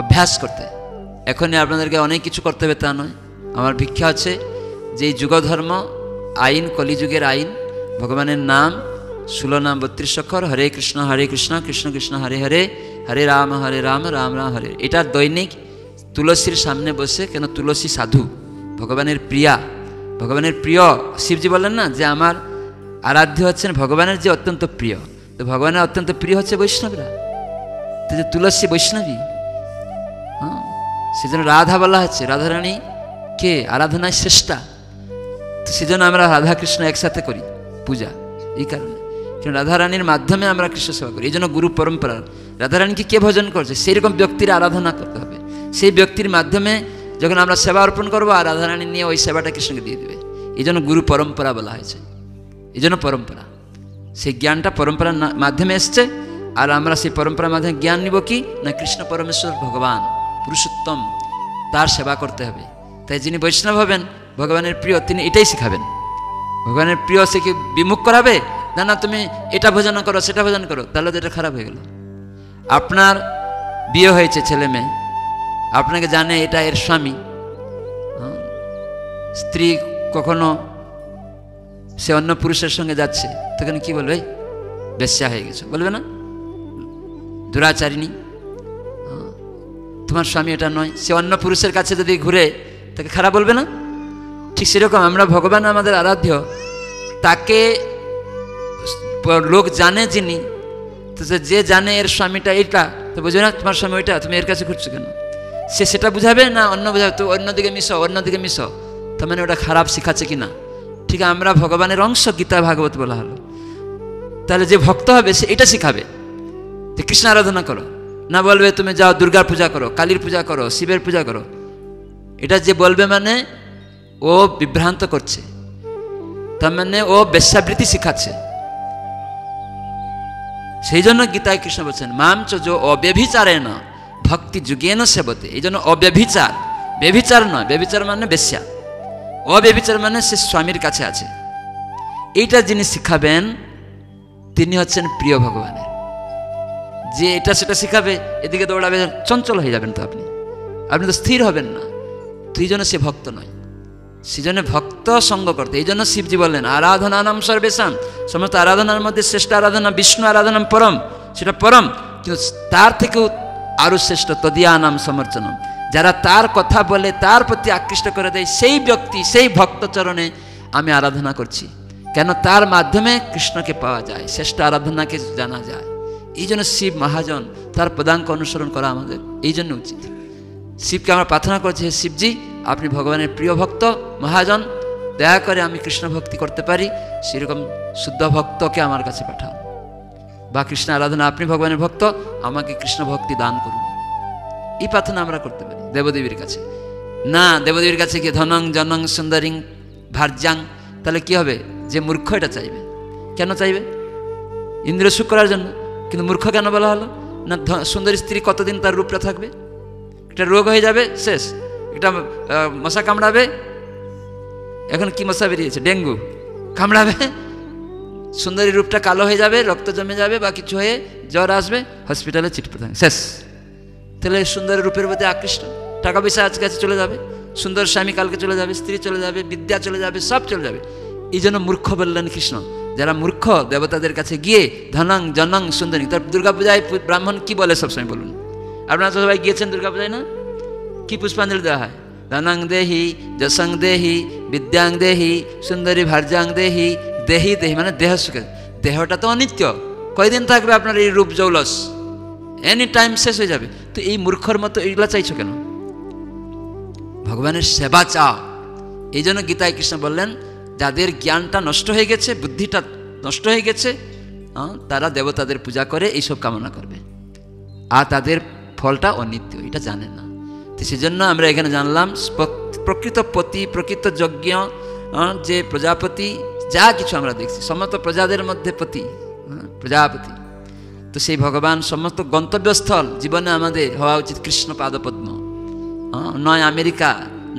অভ্যাস করতে। এখনই আপনাদেরকে অনেক কিছু করতে হবে তা নয়। আমার ভিক্ষা আছে যে এই যুগধর্ম আইন, কলিযুগের আইন, ভগবানের নাম 16 নাম 32 অক্ষর, হরে কৃষ্ণ কৃষ্ণ কৃষ্ণ হরে হরে, হরে রাম রাম রাম হরে। এটা দৈনিক তুলসীর সামনে বসে, কেন তুলসী সাধু, ভগবানের প্রিয়া, ভগবানের প্রিয়। শিবজি বললেন না যে আমার আরাধ্য হচ্ছেন ভগবানের যে অত্যন্ত প্রিয়, তো ভগবানের অত্যন্ত প্রিয় হচ্ছে বৈষ্ণবরা, তো যে তুলসী বৈষ্ণবী। হ্যাঁ, সেজন্য রাধা বলা হচ্ছে, রাধারানী কে আরাধনায় শ্রেষ্ঠা। তো সেজন্য আমরা রাধা কৃষ্ণ একসাথে করি পূজা, এই কারণে, কারণ রাধারানীর মাধ্যমে আমরা কৃষ্ণ সেবা করি। এই জন্য গুরু পরম্পরা, রাধারানীকে কে ভজন করছে সেই রকম ব্যক্তির আরাধনা করতে হবে। সেই ব্যক্তির মাধ্যমে যখন আমরা সেবা অর্পণ করবো, আর রাধারানী নিয়ে ওই সেবাটা কৃষ্ণকে দিয়ে দেবে। এই জন্য গুরু পরম্পরা বলা হয়েছে। এই জন্য পরম্পরা, সেই জ্ঞানটা পরম্পরার মাধ্যমে এসছে। আর আমরা সেই পরম্পরার মাধ্যমে জ্ঞান নিব কি না, কৃষ্ণ পরমেশ্বর ভগবান পুরুষোত্তম, তার সেবা করতে হবে। তাই যিনি বৈষ্ণব হবেন, ভগবানের প্রিয়, তিনি এটাই শিখাবেন। ভগবানের প্রিয় সে কি বিমুখ করাবে না, না তুমি এটা ভোজন করো সেটা ভোজন করো, তাহলে তো এটা খারাপ হয়ে গেল। আপনার বিয়ে হয়েছে, ছেলে মেয়ে, আপনাকে জানে এটা এর স্বামী। স্ত্রী কখনো সে অন্য পুরুষের সঙ্গে যাচ্ছে, তখন কি বলবে, বেশ্যা হয়ে গেছে, বলবে না? দুরাচারিণী, তোমার স্বামী এটা নয়। সে অন্য পুরুষের কাছে যদি ঘুরে, তাকে খারাপ বলবে না? ঠিক সেরকম আমরা ভগবান আমাদের আরাধ্য, তাকে লোক জানে যিনি, তো যে জানে এর স্বামীটা এটা, তো বুঝবে না তোমার স্বামী ওইটা, তুমি এর কাছে ঘুরছো কেন? সে সেটা বুঝাবে না অন্য বুঝাবে, তো অন্যদিকে মিশো, অন্যদিকে মিশো, তার মানে ওটা খারাপ শিখাচ্ছে কিনা? ঠিক আমরা ভগবানের অংশ, গীতা ভাগবত বলা হলো। তাহলে যে ভক্ত হবে সে এটা শিখাবে যে কৃষ্ণ আরাধনা করো, না বলবে তুমি যাও দুর্গার পূজা করো, কালীর পূজা করো, শিবের পূজা করো। এটা যে বলবে মানে ও বিভ্রান্ত করছে, তার মানে ও বেশ্যাবৃত্তি শিখাচ্ছে। সেই জন্য গীতায় কৃষ্ণ বলছেন, মাম চ যো অব্যভিচারে না ভক্তি যুগেন সেবতে। এই জন্য অব্যভিচার, ব্যভিচার নয়, ব্যভিচার মানে বেশ্যা, অব্যভিচার মানে সে স্বামীর কাছে আছে। এইটা যিনি শিখাবেন তিনি হচ্ছেন প্রিয় ভগবানের। যে এটা সেটা শিখাবে, এদিকে দৌড়াবে, চঞ্চল হয়ে যাবেন তো আপনি, আপনি তো স্থির হবেন না। তো এই জন্য সে ভক্ত নয়, সেজন্য ভক্ত সঙ্গ করতে। এই জন্য শিবজি বললেন আরাধনা নাম সর্বেশাম, সমস্ত আরাধনার মধ্যে শ্রেষ্ঠ আরাধনা বিষ্ণু আরাধনা পরম, সেটা পরম, কিন্তু তার থেকেও আরো শ্রেষ্ঠ তদিয়া নাম সমর্চনম। যারা তার কথা বলে, তার প্রতি আকৃষ্ট করে দেয়, সেই ব্যক্তি, সেই ভক্ত চরণে আমি আরাধনা করছি। কেন? তার মাধ্যমে কৃষ্ণকে পাওয়া যায়, শ্রেষ্ঠ আরাধনাকে জানা যায়। এই জন্য শিব মহাজন, তার পদাঙ্ক অনুসরণ করা আমাদের এই জন্য উচিত। শিবকে আমরা প্রার্থনা করছি, হে শিবজি আপনি ভগবানের প্রিয় ভক্ত মহাজন, দয়া করে আমি কৃষ্ণ ভক্তি করতে পারি, সেরকম শুদ্ধ ভক্তকে আমার কাছে পাঠাও। বা কৃষ্ণ আরাধনা, আপনি ভগবানের ভক্ত, আমাকে কৃষ্ণ ভক্তি দান করুন। এই প্রার্থনা আমরা করতে পারি দেবদেবীর কাছে। না দেবদেবীর কাছে গিয়ে ধনং জনং সুন্দরিং ভার্যাং, তাহলে কি হবে? যে মূর্খ এটা চাইবে। কেন চাইবে? ইন্দ্র সুখ করার জন্য। কিন্তু মূর্খ কেন বলা হলো? না সুন্দরী স্ত্রী কতদিন তার রূপটা থাকবে? একটা রোগ হয়ে যাবে, শেষ। একটা মশা কামড়াবে, এখন কি মশা বেরিয়েছে, ডেঙ্গু, কামড়াবে, সুন্দরী রূপটা কালো হয়ে যাবে, রক্ত জমে যাবে বা কিছু হয়ে জ্বর আসবে, হসপিটালে চিটপে থাকবে, শেষ। তাহলে সুন্দর রূপের প্রতি আকৃষ্ট, টাকা পয়সা আজকে কাছে চলে যাবে, সুন্দর স্বামী কালকে চলে যাবে, স্ত্রী চলে যাবে, বিদ্যা চলে যাবে, সব চলে যাবে। এই জন্য মূর্খ বললেন কৃষ্ণ। যারা মূর্খ দেবতাদের কাছে গিয়ে ধনং জনং সুন্দরী, তার দুর্গাপূজায় ব্রাহ্মণ কি বলে সবসময় বলুন? আপনারা তো সবাই গিয়েছেন দুর্গাপূজায়, না? কি পুষ্পাঞ্জলি দেওয়া হয়? ধনং দেহি, যশং দেহি, বিদ্যাং দেহি, সুন্দরী ভার্যাং দেহি, দেহি দেহি মানে দেহ সুখে। দেহটা তো অনিত্য, কয়দিন থাকবে আপনার এই রূপ জৌলস? এনি টাইম শেষ হয়ে যাবে। তো এই মূর্খর মতো এইগুলা চাইছো কেন? ভগবানের সেবা চাও। এই জন্য গীতায় কৃষ্ণ বললেন, যাদের জ্ঞানটা নষ্ট হয়ে গেছে, বুদ্ধিটা নষ্ট হয়ে গেছে, তারা দেবতাদের পূজা করে এইসব কামনা করবে, আর তাদের ফলটা অনিত্য, এটা জানে না। তো সেজন্য আমরা এখানে জানলাম প্রকৃত পতি, প্রকৃত যজ্ঞ, যে প্রজাপতি, যা কিছু আমরা দেখছি সমস্ত প্রজাদের মধ্যে পতি, প্রজাপতি। তো সেই ভগবান সমস্ত গন্তব্যস্থল জীবনে আমাদের হওয়া উচিত কৃষ্ণ পাদপদ্ম, নয় আমেরিকা,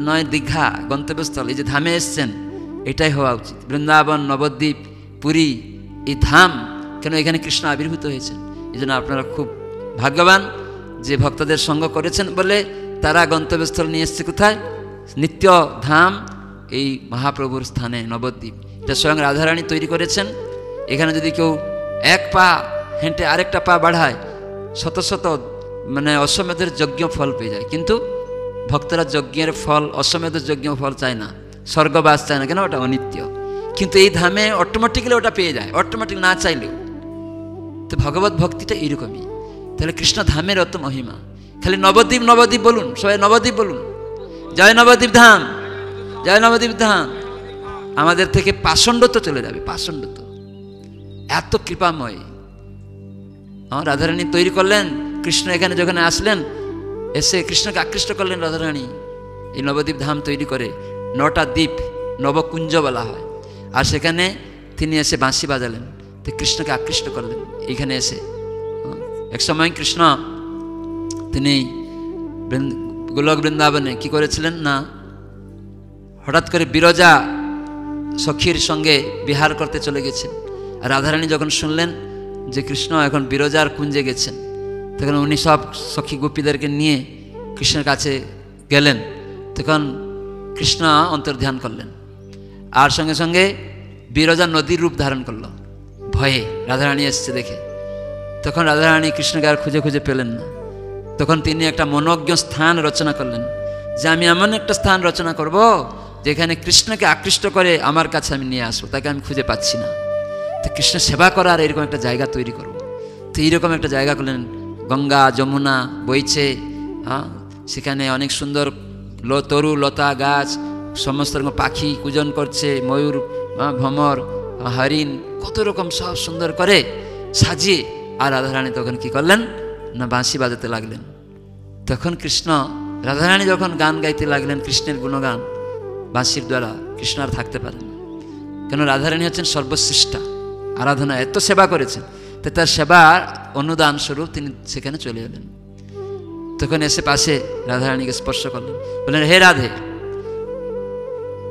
নয় দীঘা গন্তব্যস্থল, এই যে ধামে এসছেন এটাই হওয়া উচিত। বৃন্দাবন, নবদ্বীপ, পুরী, এই ধাম কেন এখানে কৃষ্ণ আবির্ভূত হয়েছেন। এই জন্য আপনারা খুব ভাগ্যবান যে ভক্তদের সঙ্গ করেছেন বলে তারা গন্তব্যস্থল নিয়ে এসছে কোথায়? নিত্য ধাম, এই মহাপ্রভুর স্থানে নবদ্বীপ। এটা স্বয়ং রাধারানী তৈরি করেছেন। এখানে যদি কেউ এক পা হেঁটে আরেকটা পা বাড়ায় শত শত মানে অশ্বমেধের যজ্ঞ ফল পেয়ে যায়, কিন্তু ভক্তরা যজ্ঞের ফল, অশ্বমেধের যজ্ঞ ফল চায় না, স্বর্গবাস চায় না, কেন? ওটা অনিত্য। কিন্তু এই ধামে অটোমেটিক্যালি ওটা পেয়ে যায়, অটোমেটিক না চাইলেও। তো ভগবত ভক্তিটা এইরকমই। তাহলে কৃষ্ণ ধামের অত মহিমা। খালি নবদ্বীপ নবদ্বীপ বলুন, সবাই নবদ্বীপ বলুন, জয় নবদ্বীপ ধাম, জয় নবদ্বীপ ধাম। আমাদের থেকে পাষণ্ডত্ব চলে যাবে, পাষণ্ডত্ব। এত কৃপাময় আমার রাধারানী তৈরি করলেন। কৃষ্ণ এখানে যখন আসলেন, এসে কৃষ্ণকে আকৃষ্ট করলেন রাধারানী। এই নবদ্বীপ ধাম তৈরি করে 9টা দ্বীপ নবকুঞ্জ বলা হয়। আর সেখানে তিনি এসে বাঁশি বাজালেন, তো কৃষ্ণকে আকৃষ্ট করলেন এইখানে এসে। এক সময় কৃষ্ণ তিনি গোলক বৃন্দাবনে কি করেছিলেন না, হঠাৎ করে বিরজা সখীর সঙ্গে বিহার করতে চলে গেছেন। আর রাধারানী যখন শুনলেন যে কৃষ্ণ এখন বিরজার কুঞ্জে গেছেন, তখন উনি সব সখী গোপীদেরকে নিয়ে কৃষ্ণের কাছে গেলেন। তখন কৃষ্ণ অন্তর্ধান করলেন, আর সঙ্গে সঙ্গে বিরজা নদীর রূপ ধারণ করলো ভয়ে। রাধারানী এসছে দেখে, তখন রাধারানী কৃষ্ণকে আর খুঁজে খুঁজে পেলেন না। তখন তিনি একটা মনোজ্ঞ স্থান রচনা করলেন, যে আমি এমন একটা স্থান রচনা করব যেখানে কৃষ্ণকে আকৃষ্ট করে আমার কাছে আমি নিয়ে আসবো, তাকে আমি খুঁজে পাচ্ছি না। তো কৃষ্ণ সেবা করার এরকম একটা জায়গা তৈরি করব। তো এইরকম একটা জায়গা করলেন, গঙ্গা যমুনা বইছে, সেখানে অনেক সুন্দর তরু লতা গাছ, সমস্ত রকম পাখি কুজন করছে, ময়ূর, ভ্রমর, হরিণ, কত রকম সব সুন্দর করে সাজিয়ে। আর রাধারানী তখন কি করলেন না, বাঁশি বাজাতে লাগলেন। তখন কৃষ্ণ, রাধারানী যখন গান গাইতে লাগলেন কৃষ্ণের গুণগান বাঁশির দ্বারা, কৃষ্ণ আর থাকতে পারেন না। কেন? রাধারানী হচ্ছেন সর্বশ্রেষ্ঠা, আরাধনা এত সেবা করেছেন, তো তার সেবার অনুদান স্বরূপ তিনি সেখানে চলে এলেন। তখন এসে পাশে রাধারানীকে স্পর্শ করলেন, বললেন, হে রাধে,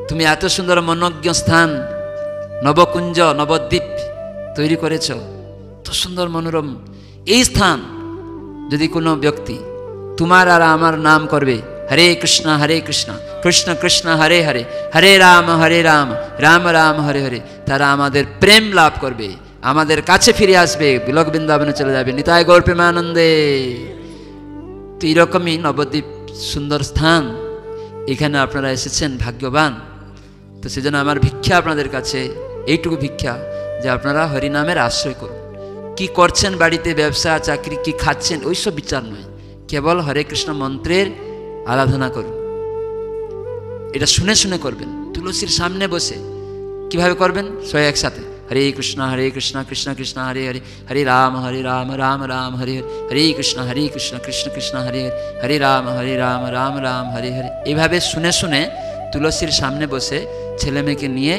তুমি এত সুন্দর মনোজ্ঞ স্থান নবকুঞ্জ নবদ্বীপ তৈরি করেছ, এত সুন্দর মনোরম এই স্থান যদি কোনো ব্যক্তি তোমার আর আমার নাম করবে, হরে কৃষ্ণ কৃষ্ণ কৃষ্ণ হরে হরে, হরে রাম রাম রাম হরে হরে, তারা আমাদের প্রেম লাভ করবে, আমাদের কাছে ফিরে আসবে, বিলক বৃন্দাবনে চলে যাবে, নিতাই গৌর প্রেমানন্দে। তো এইরকমই নবদ্বীপ সুন্দর স্থান, এখানে আপনারা এসেছেন, ভাগ্যবান। তো সেজন্য আমার ভিক্ষা আপনাদের কাছে, এইটুকু ভিক্ষা যে আপনারা হরিনামের আশ্রয় করুন। কি করছেন বাড়িতে, ব্যবসা চাকরি, কি খাচ্ছেন, ওইসব বিচার নয়, কেবল হরে কৃষ্ণ মন্ত্রের আরাধনা করুন। এটা শুনে শুনে করবেন, তুলসীর সামনে বসে। কিভাবে করবেন? সবাই একসাথে, হরে কৃষ্ণ কৃষ্ণ কৃষ্ণ হরে হরে, হরে রাম রাম রাম হরে হরে, হরে কৃষ্ণ কৃষ্ণ কৃষ্ণ হরে হরে, হরে রাম রাম রাম হরে হরে। এইভাবে শুনে শুনে তুলসীর সামনে বসে ছেলে মেয়েকে নিয়ে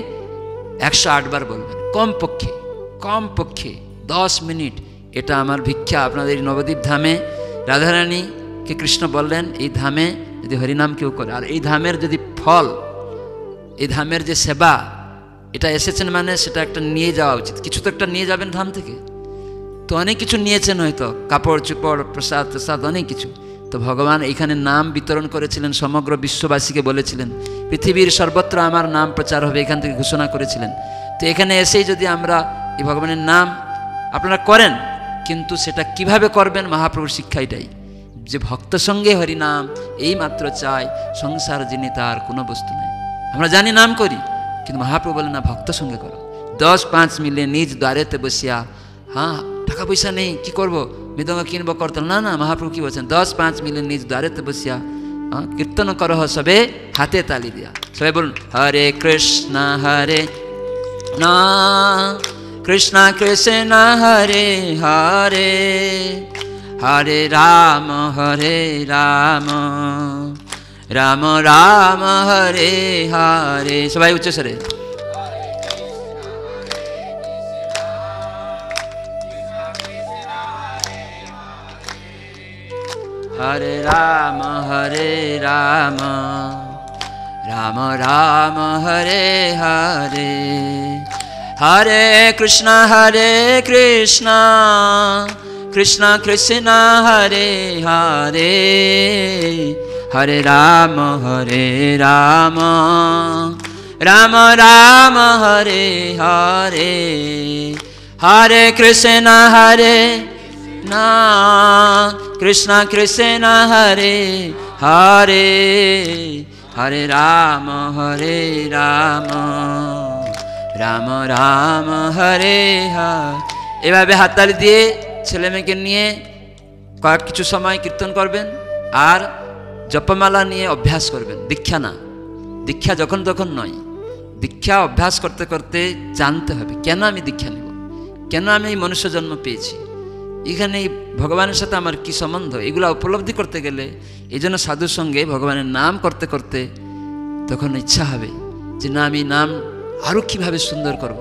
108 বার বলবেন, কমপক্ষে 10 মিনিট। এটা আমার ভিক্ষা আপনাদের নবদ্বীপ ধামে। রাধারানীকে কৃষ্ণ বললেন, এই ধামে যদি হরিনাম কেউ করে, আর এই ধামের যদি ফল, এই ধামের যে সেবা, এটা এসেছেন মানে সেটা একটা নিয়ে যাওয়া উচিত। কিছু তো একটা নিয়ে যাবেন ধাম থেকে। তো অনেক কিছু নিয়েছেন, হয়তো কাপড় চোপড়, প্রসাদ অনেক কিছু। তো ভগবান এখানে নাম বিতরণ করেছিলেন, সমগ্র বিশ্ববাসীকে বলেছিলেন পৃথিবীর সর্বত্র আমার নাম প্রচার হবে, এখান থেকে ঘোষণা করেছিলেন। তো এখানে এসেই যদি আমরা এই ভগবানের নাম আপনারা করেন, কিন্তু সেটা কিভাবে করবেন, মহাপ্রভুর শিক্ষা এটাই, যে ভক্ত সঙ্গে হরিনাম এই মাত্র চাই, সংসার যিনি তার কোনো বস্তু নেই। আমরা জানি নাম করি, কিন্তু মহাপ্রভু বলেন না, ভক্ত সঙ্গে করো। 10-5 মিলে নিজ দ্বারেতে বসিয়া, টাকা পয়সা নেই, কি করব, মৃদঙ্গ কিনবো, করতাম না, মহাপ্রভু কি বলছেন, 10-5 মিলে নিজ দ্বারেতে বসিয়া কীর্তন করহ সবে হাতে তালি দিয়া। সবাই বলুন, হরে কৃষ্ণ না কৃষ্ণ কৃষ্ণ হরে হরে, হরে রাম রাম রাম হরে হরে। সবাই উচ্চস্বরে, হরে রাম রাম রাম হরে হরে, হরে কৃষ্ণ কৃষ্ণ কৃষ্ণ হরে হরে, হরে রাম রাম রাম হরে হরে, হরে কৃষ্ণ কৃষ্ণ কৃষ্ণ হরে হরে, হরে রাম রাম রাম হরে হরে। এভাবে হাততালি দিয়ে ছেলে মেয়েকে নিয়ে কিছু সময় কীর্তন করবেন আর জপমালা নিয়ে অভ্যাস করবেন। দীক্ষা না, দীক্ষা যখন তখন নয়, দীক্ষা অভ্যাস করতে করতে জানতে হবে কেন আমি দীক্ষা নেব, কেন আমি এই মনুষ্য জন্ম পেয়েছি, এখানে ভগবানের সাথে আমার কি সম্বন্ধ, এগুলো উপলব্ধি করতে গেলে এই জন্য সাধুর সঙ্গে ভগবানের নাম করতে করতে তখন ইচ্ছা হবে যে না আমি নাম আরও কীভাবে সুন্দর করব।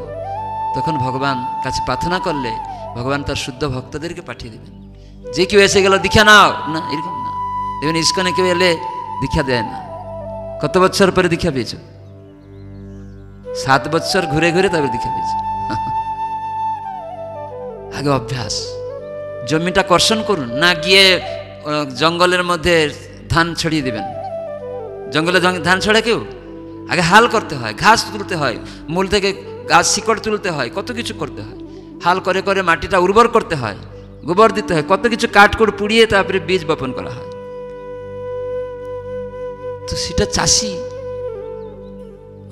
তখন ভগবান কাছে প্রার্থনা করলে ভগবান তার শুদ্ধ ভক্তদেরকে পাঠিয়ে দেবেন। যে কেউ এসে গেল দীক্ষা নাও, না এরকম না। দেখবেন ইস্কনে কেউ এলে দীক্ষা দেয় না। কত বছর পরে দীক্ষা পেয়েছ? 7 বছর ঘুরে ঘুরে তবে দীক্ষা পেয়েছ। আগে অভ্যাস, জমিটা কর্ষণ করুন, না গিয়ে জঙ্গলের মধ্যে ধান ছড়িয়ে দেবেন। জঙ্গলে ধান ছড়ে কেউ? আগে হাল করতে হয়, ঘাস তুলতে হয়, মূল থেকে গাছ শিকড় তুলতে হয়, কত কিছু করতে হয়। হাল করে করে মাটিটা উর্বর করতে হয়, গোবর দিতে হয়, কত কিছু কাঠকুড় পুড়িয়ে তারপরে বীজ বপন করা হয়। তো সেটা চাষি,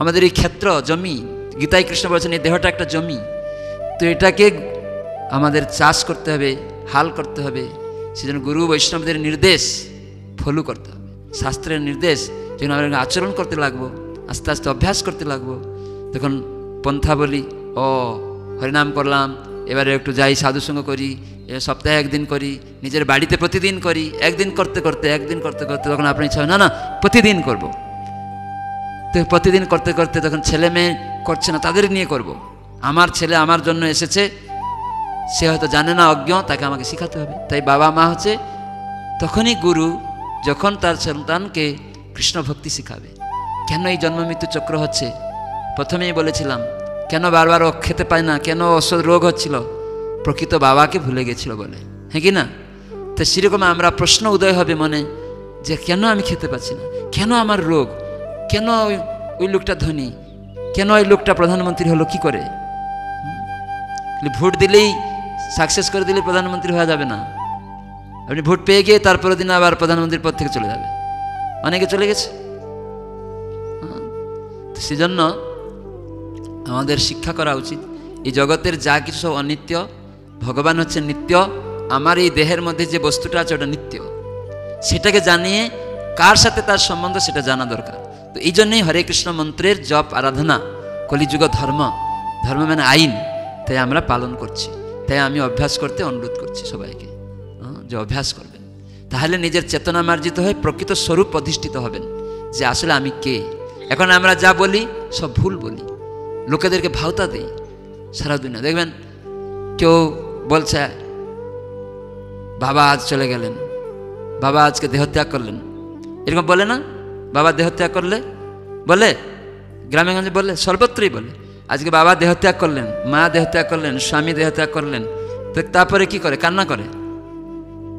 আমাদের এই ক্ষেত্র জমি, গীতায় কৃষ্ণ বলেছেন এই দেহটা একটা জমি, তো এটাকে আমাদের চাষ করতে হবে, হাল করতে হবে। সেজন্য গুরু বৈষ্ণবদের নির্দেশ ফলো করতে হবে, শাস্ত্রের নির্দেশ যেন আমরা আচরণ করতে লাগবো, আস্তে আস্তে অভ্যাস করতে লাগবো। তখন পন্থা বলি, ও হরিনাম করলাম, এবারে একটু যাই সাধুসঙ্গ করি, সপ্তাহে একদিন করি, নিজের বাড়িতে প্রতিদিন করি। একদিন করতে করতে তখন আপনার ইচ্ছা হয় না প্রতিদিন করব। তো প্রতিদিন করতে করতে তখন ছেলে মেয়ে করছে না, তাদের নিয়ে করব। আমার ছেলে আমার জন্য এসেছে, সে হয়তো জানে না, অজ্ঞ, তাকে আমাকে শেখাতে হবে। তাই বাবা মা হচ্ছে তখনই গুরু যখন তার সন্তানকে কৃষ্ণ ভক্তি শিখাবে। কেন এই জন্ম মৃত্যু চক্র হচ্ছে? প্রথমেই বলেছিলাম, কেন বারবার ও খেতে পায় না, কেন ওষুধ রোগ হচ্ছিল, প্রকৃত বাবাকে ভুলে গেছিল বলে, হ্যাঁ কি না? তো সেরকম আমরা প্রশ্ন উদয় হবে মনে যে কেন আমি খেতে পাচ্ছি না, কেন আমার রোগ, কেন ওই লোকটা ধনী, কেন ওই লোকটা প্রধানমন্ত্রী হলো কি করে? ভোট দিলেই সাকসেস করে দিলে প্রধানমন্ত্রী হওয়া যাবে না। আপনি ভোট পেয়ে গিয়ে তারপরের দিন আবার প্রধানমন্ত্রীর পদ থেকে চলে যাবে, অনেকে চলে গেছে। সেজন্য আমাদের শিক্ষা করা উচিত এই জগতের যা কিছু সব অনিত্য, ভগবান হচ্ছে নিত্য। আমার এই দেহের মধ্যে যে বস্তুটা আছে ওটা নিত্য, সেটাকে জানিয়ে কার সাথে তার সম্বন্ধ সেটা জানা দরকার। তো এই জন্যই হরে কৃষ্ণ মন্ত্রের জপ আরাধনা কলিযুগ ধর্ম, ধর্ম মানে আইন, তাই আমরা পালন করছি। তাই আমি অভ্যাস করতে অনুরোধ করছি সবাইকে যে অভ্যাস করবেন, তাহলে নিজের চেতনা মার্জিত হয়ে প্রকৃত স্বরূপ অধিষ্ঠিত হবেন যে আসলে আমি কে। এখন আমরা যা বলি সব ভুল বলি, লোকেদেরকে ভাওতা দিই সারা দুনিয়া। দেখবেন কেউ বলছে বাবা আজ চলে গেলেন, বাবা আজকে দেহত্যাগ করলেন, এরকম বলে না? বাবা দেহত্যাগ করলে বলে, গ্রামে গঞ্জে বলে, সর্বত্রই বলে আজকে বাবা দেহত্যাগ করলেন, মা দেহত্যাগ করলেন, স্বামী দেহত্যাগ করলেন। তো তারপরে কি করে? কান্না করে।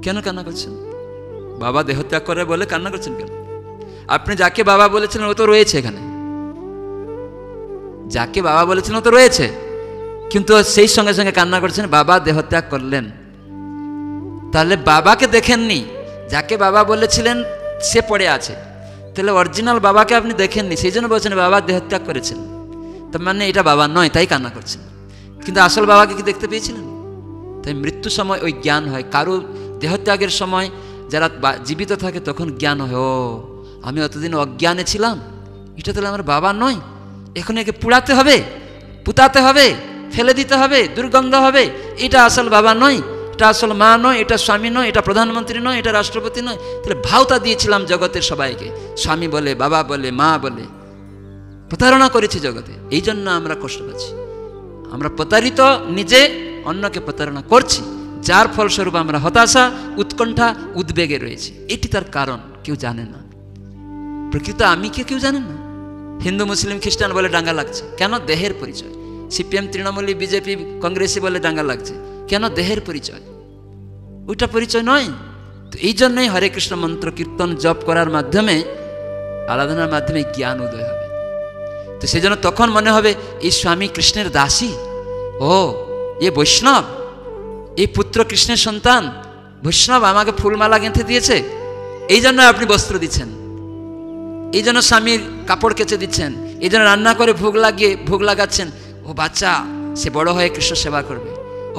কেন কান্না করছেন? বাবা দেহত্যাগ করে বলে কান্না করছেন কেন? আপনি যাকে বাবা বলেছিলেন ও তো রয়েছে এখানে, যাকে বাবা বলেছিলেন ও তো রয়েছে, কিন্তু সেই সঙ্গে সঙ্গে কান্না করছেন বাবা দেহত্যাগ করলেন। তাহলে বাবাকে দেখেননি, যাকে বাবা বলেছিলেন সে পড়ে আছে। তাহলে অরিজিনাল বাবাকে আপনি দেখেননি, সেই জন্য বলছেন বাবা দেহত্যাগ করেছেন। তার মানে এটা বাবা নয়, তাই কান্না করছেন। কিন্তু আসল বাবাকে কি দেখতে পেয়েছিলেন? তাই মৃত্যুর সময় ওই জ্ঞান হয়। কারো দেহত্যাগের সময় যারা জীবিত থাকে তখন জ্ঞান হয়, ও আমি অতদিন অজ্ঞানে ছিলাম, এটা তাহলে আমার বাবা নয়, এখন একে পুড়াতে হবে, পুতাতে হবে, ফেলে দিতে হবে, দুর্গন্ধ হবে, এটা আসল বাবা নয়, এটা আসল মা নয়, এটা স্বামী নয়, এটা প্রধানমন্ত্রী নয়, এটা রাষ্ট্রপতি নয়। তাহলে ভাওতা দিয়েছিলাম জগতের সবাইকে, স্বামী বলে, বাবা বলে, মা বলে, প্রতারণা করেছি জগতে। এই জন্য আমরা কষ্ট পাচ্ছি। আমরা প্রতারিত, নিজে অন্যকে প্রতারণা করছি, যার ফলস্বরূপ আমরা হতাশা, উৎকণ্ঠা, উদ্বেগে রয়েছি। এটি তার কারণ কেউ জানে না। প্রকৃত আমি কে কেউ জানে না। হিন্দু মুসলিম খ্রিস্টান বলে ডাঙ্গা লাগছে কেন? দেহের পরিচয়। সিপিএম তৃণমূলী বিজেপি কংগ্রেসি বলে ডাঙ্গা লাগছে কেন? দেহের পরিচয়। ওইটা পরিচয় নয়। তো এই জন্যই হরে কৃষ্ণ মন্ত্র কীর্তন জপ করার মাধ্যমে, আরাধনার মাধ্যমে জ্ঞান উদয় হবে। তো সেই জন্য তখন মনে হবে এই স্বামী কৃষ্ণের দাসী, ও এ বৈষ্ণব, এই পুত্র কৃষ্ণের সন্তান বৈষ্ণব, আমাকে ফুলমালা গেঁথে দিয়েছে, এই জন্য আপনি বস্ত্র দিচ্ছেন, এই জন্য স্বামীর কাপড় কেচে দিচ্ছেন, এই জন্য রান্না করে ভোগ লাগাচ্ছেন। ও বাচ্চা, সে বড় হয়ে কৃষ্ণ সেবা করবে।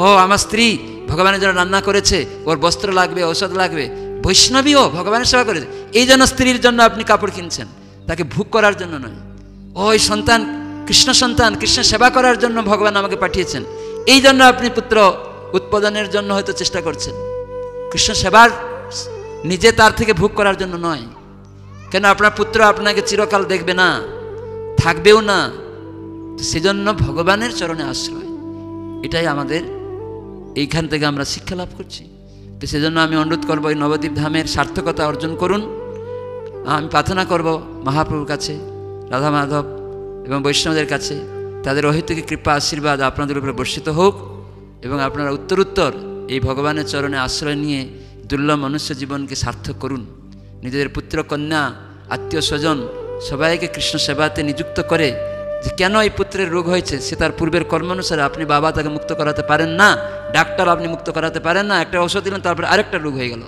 ও আমার স্ত্রী ভগবানের জন্য রান্না করেছে, ওর বস্ত্র লাগবে, ঔষধ লাগবে, বৈষ্ণবী, ও ভগবানের সেবা করেছে, এই জন্য স্ত্রীর জন্য আপনি কাপড় কিনছেন, তাকে ভোগ করার জন্য নয়। ওই সন্তান কৃষ্ণ সন্তান, কৃষ্ণ সেবা করার জন্য ভগবান আমাকে পাঠিয়েছেন, এই জন্য আপনি পুত্র উৎপাদনের জন্য হয়তো চেষ্টা করছেন, কৃষ্ণ সেবার নিজে তার থেকে ভোগ করার জন্য নয়। কেন? আপনার পুত্র আপনাকে চিরকাল দেখবে না, থাকবেও না। সেজন্য ভগবানের চরণে আশ্রয়, এটাই আমাদের এইখান থেকে আমরা শিক্ষা লাভ করছি। তো সেজন্য আমি অনুরোধ করবো এই নবদ্বীপ ধামের সার্থকতা অর্জন করুন। আমি প্রার্থনা করব মহাপ্রভুর কাছে, রাধা মাধব এবং বৈষ্ণবদের কাছে, তাদের অহেতুক কৃপা আশীর্বাদ আপনাদের উপরে বর্ষিত হোক এবং আপনারা উত্তরোত্তর এই ভগবানের চরণে আশ্রয় নিয়ে দুর্লভ মনুষ্য জীবনকে সার্থক করুন। নিজেদের পুত্র কন্যা আত্মীয় স্বজন সবাইকে কৃষ্ণ সেবাতে নিযুক্ত করে, যে কেন এই পুত্রের রোগ হয়েছে সে তার পূর্বের কর্ম অনুসারে, আপনি বাবা তাকে মুক্ত করাতে পারেন না, ডাক্তার আপনি মুক্ত করাতে পারেন না, একটা ঔষধ দিলেন তারপরে আরেকটা রোগ হয়ে গেল,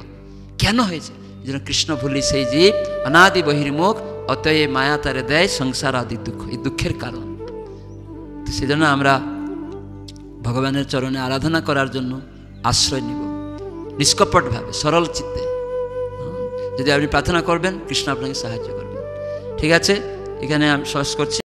কেন হয়েছে? এই জন্য কৃষ্ণ ভুলি সেই জীব অনাদি বহির্মুখ, অতএব মায়া তারে দেয় সংসার আদি দুঃখ, এই দুঃখের কারণ। তো সেজন্য আমরা ভগবানের চরণে আরাধনা করার জন্য আশ্রয় নিব নিষ্কপটভাবে, সরল চিত্তে। যদি আপনি প্রার্থনা করবেন, কৃষ্ণ আপনাকে সাহায্য করবেন। ঠিক আছে, এখানে আমি শেষ করছি।